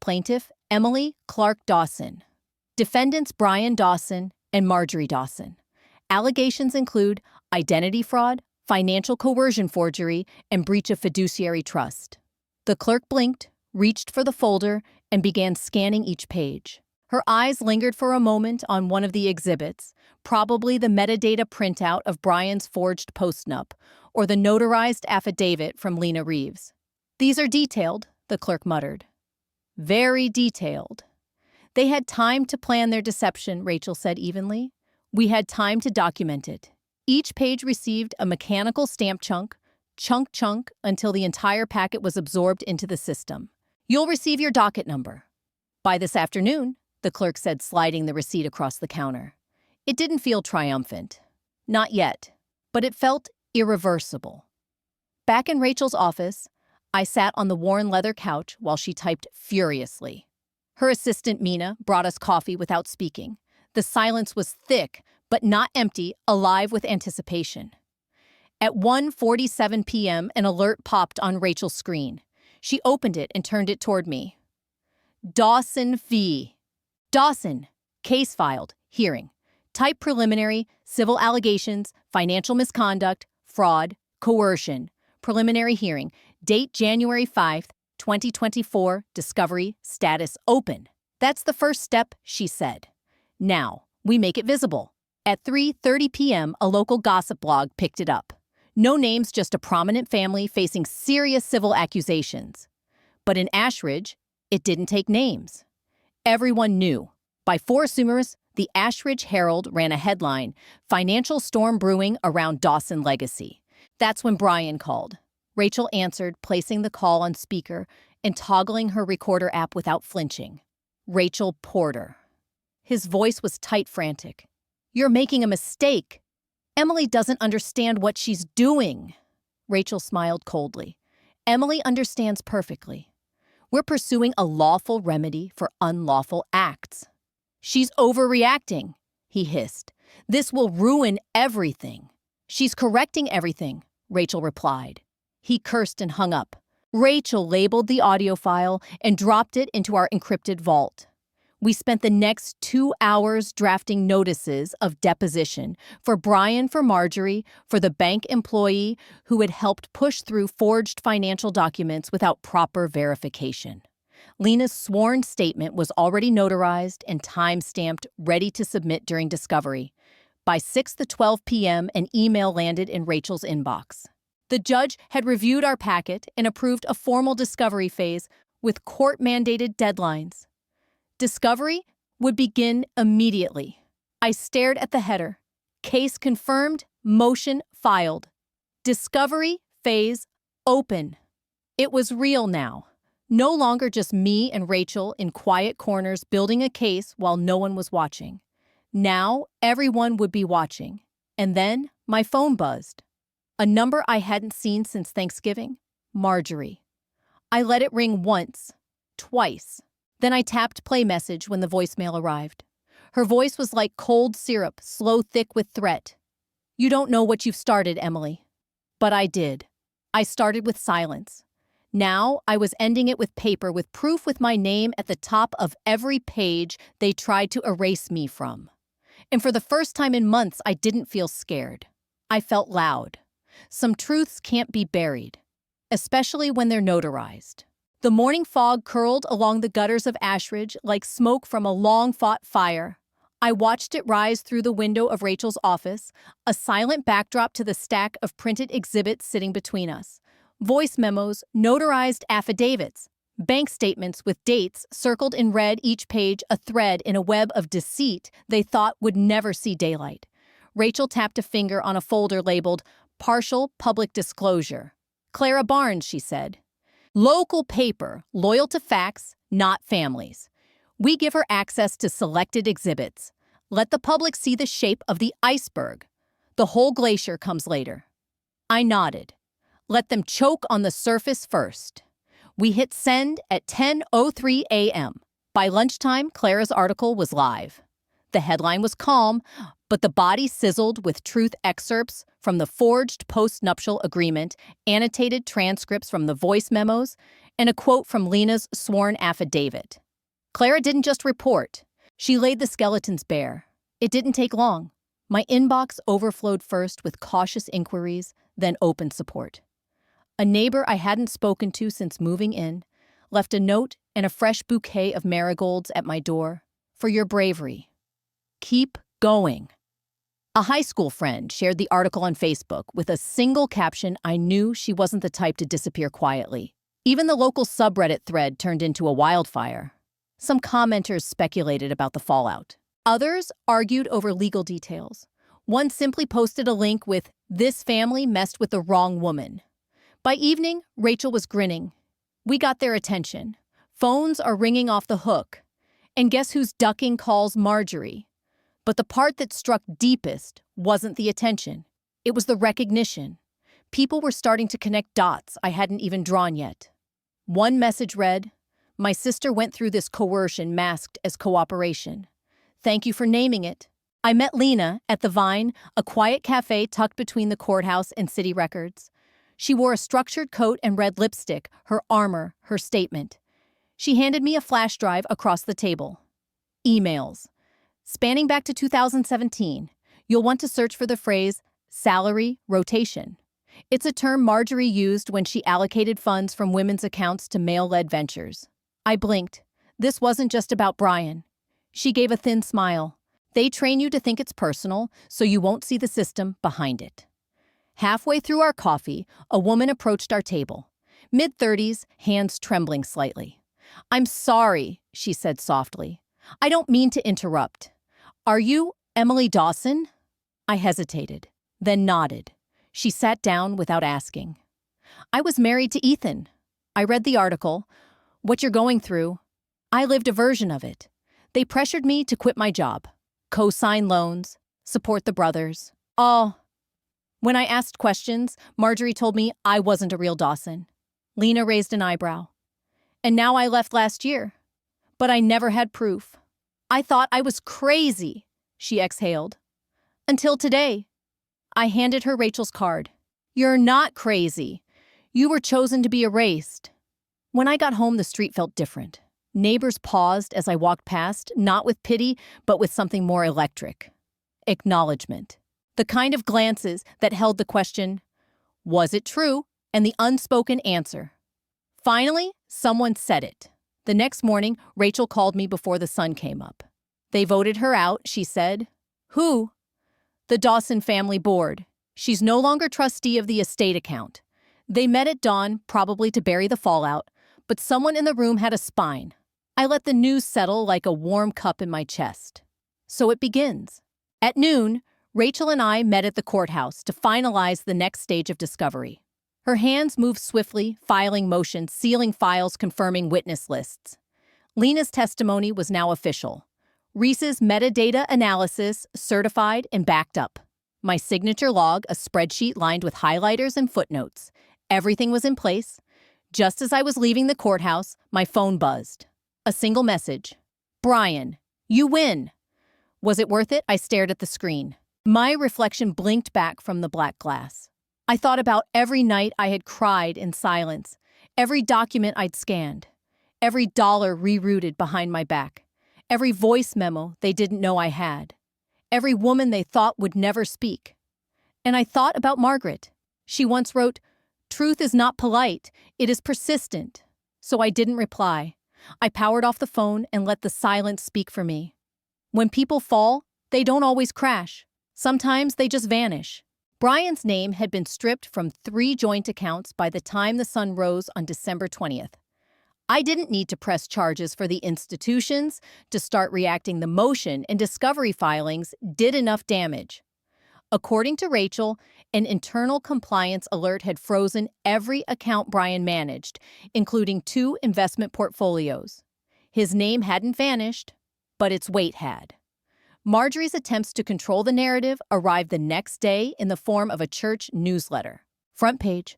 Plaintiff Emily Clark Dawson. Defendants Brian Dawson and Marjorie Dawson. Allegations include identity fraud, financial coercion forgery, and breach of fiduciary trust. The clerk blinked, reached for the folder, and began scanning each page. Her eyes lingered for a moment on one of the exhibits, probably the metadata printout of Brian's forged postnup, or the notarized affidavit from Lena Reeves. "These are detailed," the clerk muttered. "Very detailed." "They had time to plan their deception," Rachel said evenly. "We had time to document it." Each page received a mechanical stamp chunk, until the entire packet was absorbed into the system. "You'll receive your docket number by this afternoon," the clerk said, sliding the receipt across the counter. It didn't feel triumphant. Not yet. But it felt irreversible. Back in Rachel's office, I sat on the worn leather couch while she typed furiously. Her assistant, Mina, brought us coffee without speaking. The silence was thick, but not empty, alive with anticipation. At 1:47 p.m., an alert popped on Rachel's screen. She opened it and turned it toward me. Dawson v. Dawson. Case filed. Hearing. Type preliminary, civil allegations, financial misconduct, fraud, coercion. Preliminary hearing. Date January 5th, 2024. Discovery. Status open. That's the first step, she said. Now, we make it visible. At 3:30 p.m., a local gossip blog picked it up. No names, just a prominent family facing serious civil accusations. But in Ashridge, it didn't take names. Everyone knew. By force, the Ashridge Herald ran a headline, "Financial Storm Brewing Around Dawson Legacy." That's when Brian called. Rachel answered, placing the call on speaker and toggling her recorder app without flinching. Rachel Porter. His voice was tight, frantic. "You're making a mistake. Emily doesn't understand what she's doing." Rachel smiled coldly. "Emily understands perfectly. We're pursuing a lawful remedy for unlawful acts." "She's overreacting," he hissed. "This will ruin everything." "She's correcting everything," Rachel replied. He cursed and hung up. Rachel labeled the audio file and dropped it into our encrypted vault. We spent the next 2 hours drafting notices of deposition for Brian, for Marjorie, for the bank employee who had helped push through forged financial documents without proper verification. Lena's sworn statement was already notarized and time-stamped, ready to submit during discovery. By 6:12 p.m., an email landed in Rachel's inbox. The judge had reviewed our packet and approved a formal discovery phase with court-mandated deadlines. Discovery would begin immediately. I stared at the header. Case confirmed, motion filed. Discovery phase open. It was real now. No longer just me and Rachel in quiet corners building a case while no one was watching. Now everyone would be watching. And then my phone buzzed. A number I hadn't seen since Thanksgiving. Marjorie. I let it ring once, twice. Then I tapped play message when the voicemail arrived. Her voice was like cold syrup, slow, thick with threat. "You don't know what you've started, Emily." But I did. I started with silence. Now I was ending it with paper, with proof, with my name at the top of every page they tried to erase me from. And for the first time in months, I didn't feel scared. I felt loud. Some truths can't be buried, especially when they're notarized. The morning fog curled along the gutters of Ashridge like smoke from a long-fought fire. I watched it rise through the window of Rachel's office, a silent backdrop to the stack of printed exhibits sitting between us. Voice memos, notarized affidavits, bank statements with dates circled in red, each page a thread in a web of deceit they thought would never see daylight. Rachel tapped a finger on a folder labeled "Partial Public Disclosure." "Clara Barnes," she said. "Local paper, loyal to facts, not families. We give her access to selected exhibits. Let the public see the shape of the iceberg. The whole glacier comes later." I nodded. Let them choke on the surface first. We hit send at 10:03 a.m. By lunchtime, Clara's article was live. The headline was calm, but the body sizzled with truth excerpts from the forged post-nuptial agreement, annotated transcripts from the voice memos, and a quote from Lena's sworn affidavit. Clara didn't just report. She laid the skeletons bare. It didn't take long. My inbox overflowed first with cautious inquiries, then open support. A neighbor I hadn't spoken to since moving in left a note and a fresh bouquet of marigolds at my door. "For your bravery. Keep going." A high school friend shared the article on Facebook with a single caption. I knew she wasn't the type to disappear quietly. Even the local subreddit thread turned into a wildfire. Some commenters speculated about the fallout. Others argued over legal details. One simply posted a link with, "This family messed with the wrong woman." By evening, Rachel was grinning. We got their attention. Phones are ringing off the hook. And guess who's ducking calls? Marjorie. But the part that struck deepest wasn't the attention. It was the recognition. People were starting to connect dots I hadn't even drawn yet. One message read, "My sister went through this coercion masked as cooperation. Thank you for naming it." I met Lena at the Vine, a quiet cafe tucked between the courthouse and city records. She wore a structured coat and red lipstick, her armor, her statement. She handed me a flash drive across the table. Emails. Spanning back to 2017, you'll want to search for the phrase salary rotation. It's a term Marjorie used when she allocated funds from women's accounts to male-led ventures. I blinked. This wasn't just about Brian. She gave a thin smile. They train you to think it's personal, so you won't see the system behind it. Halfway through our coffee, a woman approached our table. Mid-30s, hands trembling slightly. "I'm sorry," she said softly. "I don't mean to interrupt. Are you Emily Dawson?" I hesitated, then nodded. She sat down without asking. "I was married to Ethan. I read the article. What you're going through. I lived a version of it. They pressured me to quit my job, co-sign loans, support the brothers. All. When I asked questions, Marjorie told me I wasn't a real Dawson." Lena raised an eyebrow. "And now I left last year. But I never had proof. I thought I was crazy," she exhaled. "Until today." I handed her Rachel's card. "You're not crazy. You were chosen to be erased." When I got home, the street felt different. Neighbors paused as I walked past, not with pity, but with something more electric. Acknowledgement. The kind of glances that held the question, was it true, and the unspoken answer. Finally, someone said it. The next morning, Rachel called me before the sun came up. "They voted her out," she said. "Who?" "The Dawson family board. She's no longer trustee of the estate account. They met at dawn, probably to bury the fallout, but someone in the room had a spine. I let the news settle like a warm cup in my chest. So it begins. At noon, Rachel and I met at the courthouse to finalize the next stage of discovery. Her hands moved swiftly, filing motions, sealing files, confirming witness lists. Lena's testimony was now official. Reese's metadata analysis certified and backed up. My signature log, a spreadsheet lined with highlighters and footnotes. Everything was in place. Just as I was leaving the courthouse, my phone buzzed. A single message. "Brian, you win." Was it worth it? I stared at the screen. My reflection blinked back from the black glass. I thought about every night I had cried in silence, every document I'd scanned, every dollar rerouted behind my back, every voice memo they didn't know I had, every woman they thought would never speak. And I thought about Margaret. She once wrote, "Truth is not polite, it is persistent." So I didn't reply. I powered off the phone and let the silence speak for me. When people fall, they don't always crash. Sometimes they just vanish. Brian's name had been stripped from 3 joint accounts by the time the sun rose on December 20th. I didn't need to press charges for the institutions to start reacting. The motion and discovery filings did enough damage. According to Rachel, an internal compliance alert had frozen every account Brian managed, including 2 investment portfolios. His name hadn't vanished, but its weight had. Marjorie's attempts to control the narrative arrived the next day in the form of a church newsletter. Front page.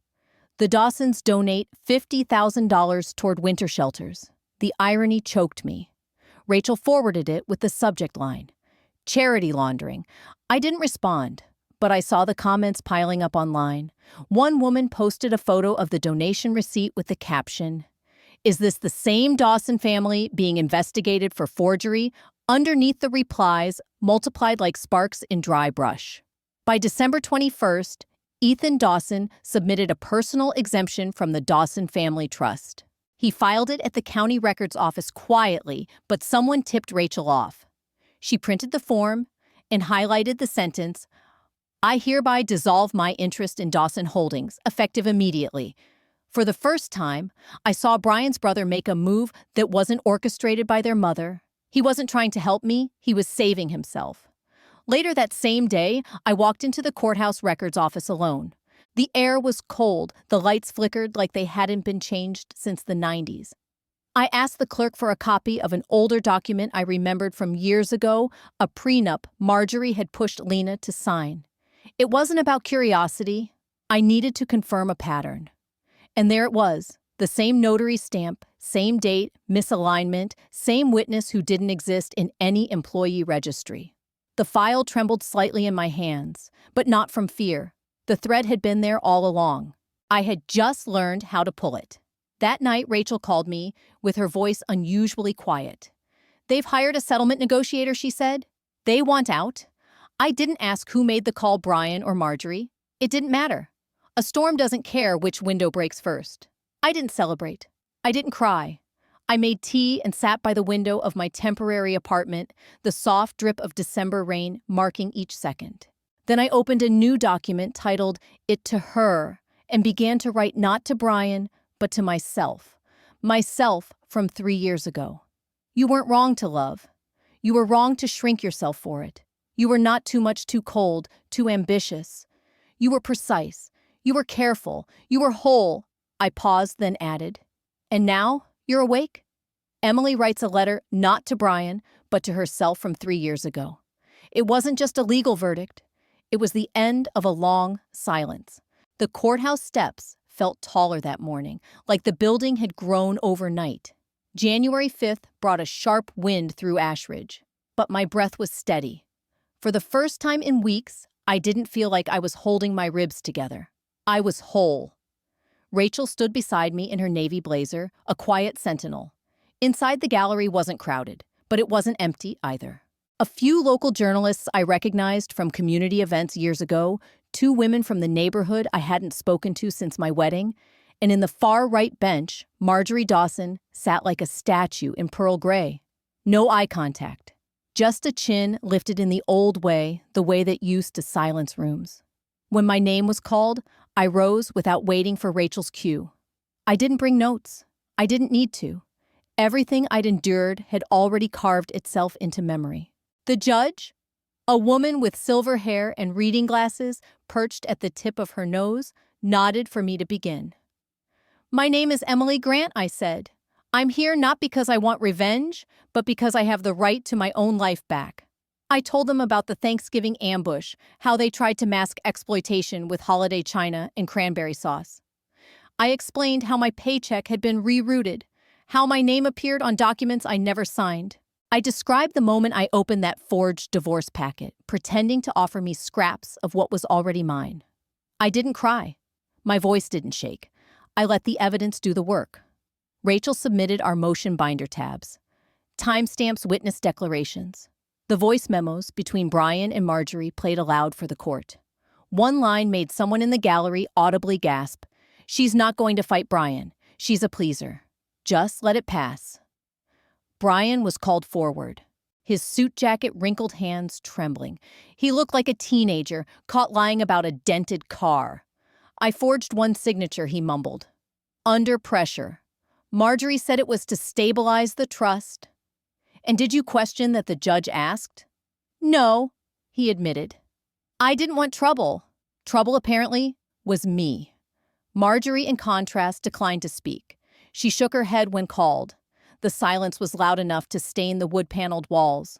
The Dawsons donate $50,000 toward winter shelters. The irony choked me. Rachel forwarded it with the subject line, "Charity laundering." I didn't respond, but I saw the comments piling up online. One woman posted a photo of the donation receipt with the caption, "Is this the same Dawson family being investigated for forgery?" Underneath the replies, multiplied like sparks in dry brush. By December 21st, Ethan Dawson submitted a personal exemption from the Dawson Family Trust. He filed it at the county records office quietly, but someone tipped Rachel off. She printed the form and highlighted the sentence, "I hereby dissolve my interest in Dawson Holdings, effective immediately." For the first time, I saw Brian's brother make a move that wasn't orchestrated by their mother. He wasn't trying to help me, he was saving himself. Later that same day, I walked into the courthouse records office alone. The air was cold, the lights flickered like they hadn't been changed since the 90s. I asked the clerk for a copy of an older document I remembered from years ago, a prenup Marjorie had pushed Lena to sign. It wasn't about curiosity. I needed to confirm a pattern. And there it was, the same notary stamp, same date, misalignment, same witness who didn't exist in any employee registry. The file trembled slightly in my hands, but not from fear. The thread had been there all along. I had just learned how to pull it. That night, Rachel called me, with her voice unusually quiet. "They've hired a settlement negotiator," she said. "They want out." I didn't ask who made the call, Brian or Marjorie. It didn't matter. A storm doesn't care which window breaks first. I didn't celebrate. I didn't cry. I made tea and sat by the window of my temporary apartment, the soft drip of December rain marking each second. Then I opened a new document titled "It to Her" and began to write not to Brian, but to myself. Myself from 3 years ago. You weren't wrong to love. You were wrong to shrink yourself for it. You were not too much, too cold, too ambitious. You were precise. You were careful. You were whole. I paused, then added, "And now you're awake?" Emily writes a letter not to Brian, but to herself from 3 years ago. It wasn't just a legal verdict. It was the end of a long silence. The courthouse steps felt taller that morning, like the building had grown overnight. January 5th brought a sharp wind through Ashridge, but my breath was steady. For the first time in weeks, I didn't feel like I was holding my ribs together. I was whole. Rachel stood beside me in her navy blazer, a quiet sentinel. Inside, the gallery wasn't crowded, but it wasn't empty either. A few local journalists I recognized from community events years ago, 2 women from the neighborhood I hadn't spoken to since my wedding, and in the far-right bench, Marjorie Dawson sat like a statue in pearl gray. No eye contact. Just a chin lifted in the old way, the way that used to silence rooms. When my name was called, I rose without waiting for Rachel's cue. I didn't bring notes. I didn't need to. Everything I'd endured had already carved itself into memory. The judge, a woman with silver hair and reading glasses perched at the tip of her nose, nodded for me to begin. "My name is Emily Grant," I said. "I'm here not because I want revenge, but because I have the right to my own life back." I told them about the Thanksgiving ambush, how they tried to mask exploitation with holiday china and cranberry sauce. I explained how my paycheck had been rerouted, how my name appeared on documents I never signed. I described the moment I opened that forged divorce packet, pretending to offer me scraps of what was already mine. I didn't cry. My voice didn't shake. I let the evidence do the work. Rachel submitted our motion binder tabs, timestamps, witness declarations. The voice memos between Brian and Marjorie played aloud for the court. One line made someone in the gallery audibly gasp, "She's not going to fight Brian. She's a pleaser. Just let it pass." Brian was called forward, his suit jacket wrinkled, hands trembling. He looked like a teenager caught lying about a dented car. "I forged one signature," he mumbled. "Under pressure. Marjorie said it was to stabilize the trust." "And did you question that?" the judge asked. "No," he admitted. "I didn't want trouble." Trouble, apparently, was me. Marjorie, in contrast, declined to speak. She shook her head when called. The silence was loud enough to stain the wood-paneled walls.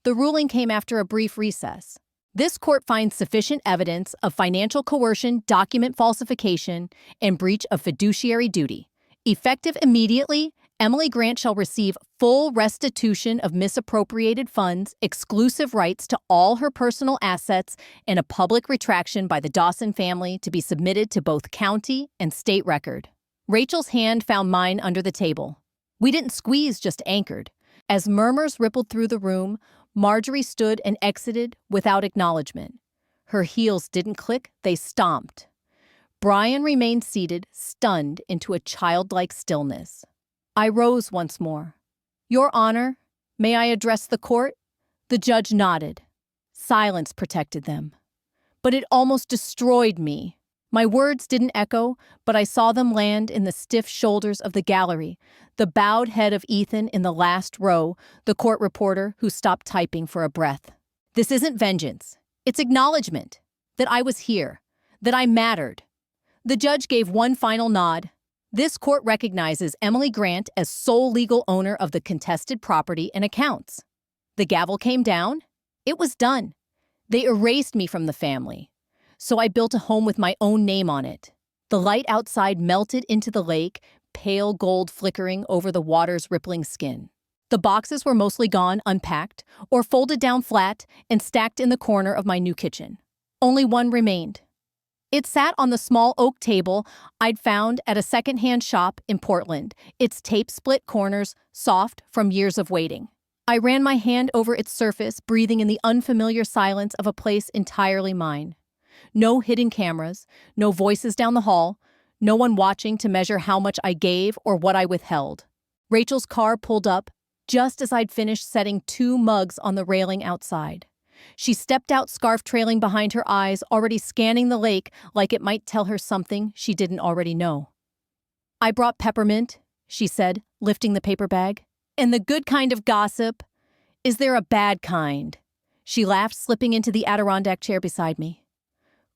The ruling came after a brief recess. This court finds sufficient evidence of financial coercion, document falsification, and breach of fiduciary duty. Effective immediately, Emily Grant shall receive full restitution of misappropriated funds, exclusive rights to all her personal assets, and a public retraction by the Dawson family to be submitted to both county and state record. Rachel's hand found mine under the table. We didn't squeeze, just anchored. As murmurs rippled through the room, Marjorie stood and exited without acknowledgement. Her heels didn't click, they stomped. Brian remained seated, stunned into a childlike stillness. I rose once more. "Your Honor, may I address the court?" The judge nodded. Silence protected them. But it almost destroyed me. My words didn't echo, but I saw them land in the stiff shoulders of the gallery, the bowed head of Ethan in the last row, the court reporter who stopped typing for a breath. This isn't vengeance. It's acknowledgement that I was here, that I mattered. The judge gave one final nod. This court recognizes Emily Grant as sole legal owner of the contested property and accounts. The gavel came down. It was done. They erased me from the family. So I built a home with my own name on it. The light outside melted into the lake, pale gold flickering over the water's rippling skin. The boxes were mostly gone, unpacked, or folded down flat and stacked in the corner of my new kitchen. Only one remained. It sat on the small oak table I'd found at a secondhand shop in Portland, its tape-split corners soft from years of waiting. I ran my hand over its surface, breathing in the unfamiliar silence of a place entirely mine. No hidden cameras, no voices down the hall, no one watching to measure how much I gave or what I withheld. Rachel's car pulled up just as I'd finished setting 2 mugs on the railing outside. She stepped out, scarf trailing behind her eyes, already scanning the lake like it might tell her something she didn't already know. "I brought peppermint," she said, lifting the paper bag. "And the good kind of gossip. Is there a bad kind?" She laughed, slipping into the Adirondack chair beside me.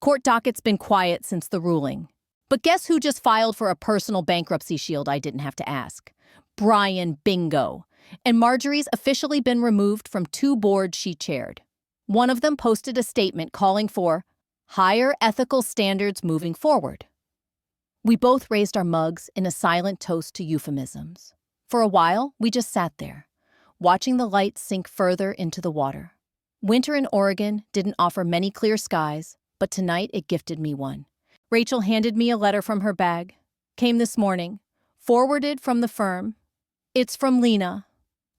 "Court docket's been quiet since the ruling. But guess who just filed for a personal bankruptcy shield I didn't have to ask? Brian Bingo. And Marjorie's officially been removed from 2 boards she chaired. One of them posted a statement calling for higher ethical standards moving forward." We both raised our mugs in a silent toast to euphemisms. For a while, we just sat there, watching the light sink further into the water. Winter in Oregon didn't offer many clear skies, but tonight it gifted me one. Rachel handed me a letter from her bag. "Came this morning. Forwarded from the firm. It's from Lena."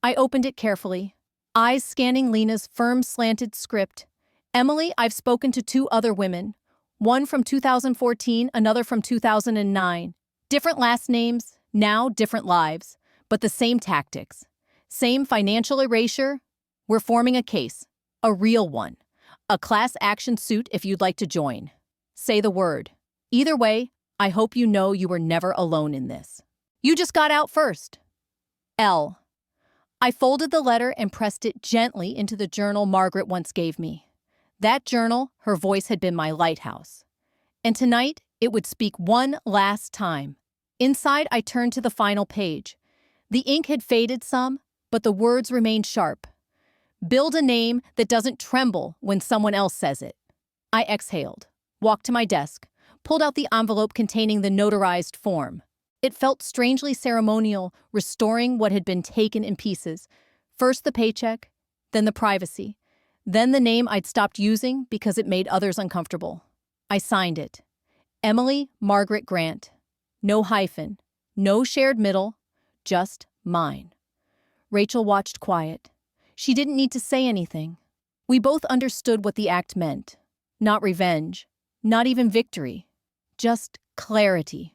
I opened it carefully, eyes scanning Lena's firm slanted script. "Emily, I've spoken to 2 other women. One from 2014, another from 2009. Different last names, now different lives, but the same tactics. Same financial erasure. We're forming a case. A real one. A class action suit if you'd like to join. Say the word. Either way, I hope you know you were never alone in this. You just got out first. L." I folded the letter and pressed it gently into the journal Margaret once gave me. That journal, her voice had been my lighthouse. And tonight, it would speak one last time. Inside, I turned to the final page. The ink had faded some, but the words remained sharp. "Build a name that doesn't tremble when someone else says it." I exhaled, walked to my desk, pulled out the envelope containing the notarized form. It felt strangely ceremonial, restoring what had been taken in pieces. First the paycheck, then the privacy, then the name I'd stopped using because it made others uncomfortable. I signed it. Emily Margaret Grant. No hyphen, no shared middle, just mine. Rachel watched quiet. She didn't need to say anything. We both understood what the act meant. Not revenge, not even victory, just clarity.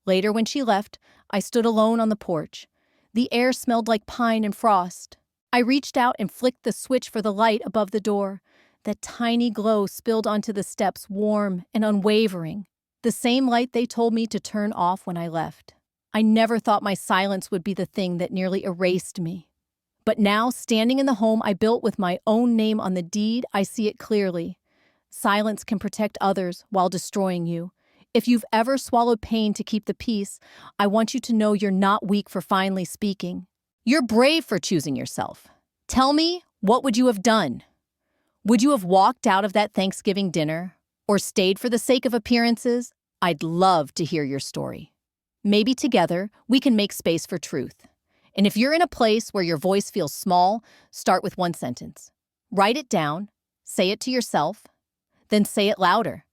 Later, when she left, I stood alone on the porch. The air smelled like pine and frost. I reached out and flicked the switch for the light above the door. That tiny glow spilled onto the steps, warm and unwavering. The same light they told me to turn off when I left. I never thought my silence would be the thing that nearly erased me. But now, standing in the home I built with my own name on the deed, I see it clearly. Silence can protect others while destroying you. If you've ever swallowed pain to keep the peace, I want you to know you're not weak for finally speaking. You're brave for choosing yourself. Tell me, what would you have done? Would you have walked out of that Thanksgiving dinner? Or stayed for the sake of appearances? I'd love to hear your story. Maybe together, we can make space for truth. And if you're in a place where your voice feels small, start with one sentence. Write it down, say it to yourself, then say it louder.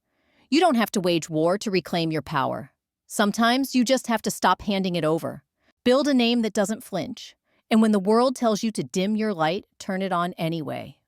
You don't have to wage war to reclaim your power. Sometimes you just have to stop handing it over. Build a name that doesn't flinch. And when the world tells you to dim your light, turn it on anyway.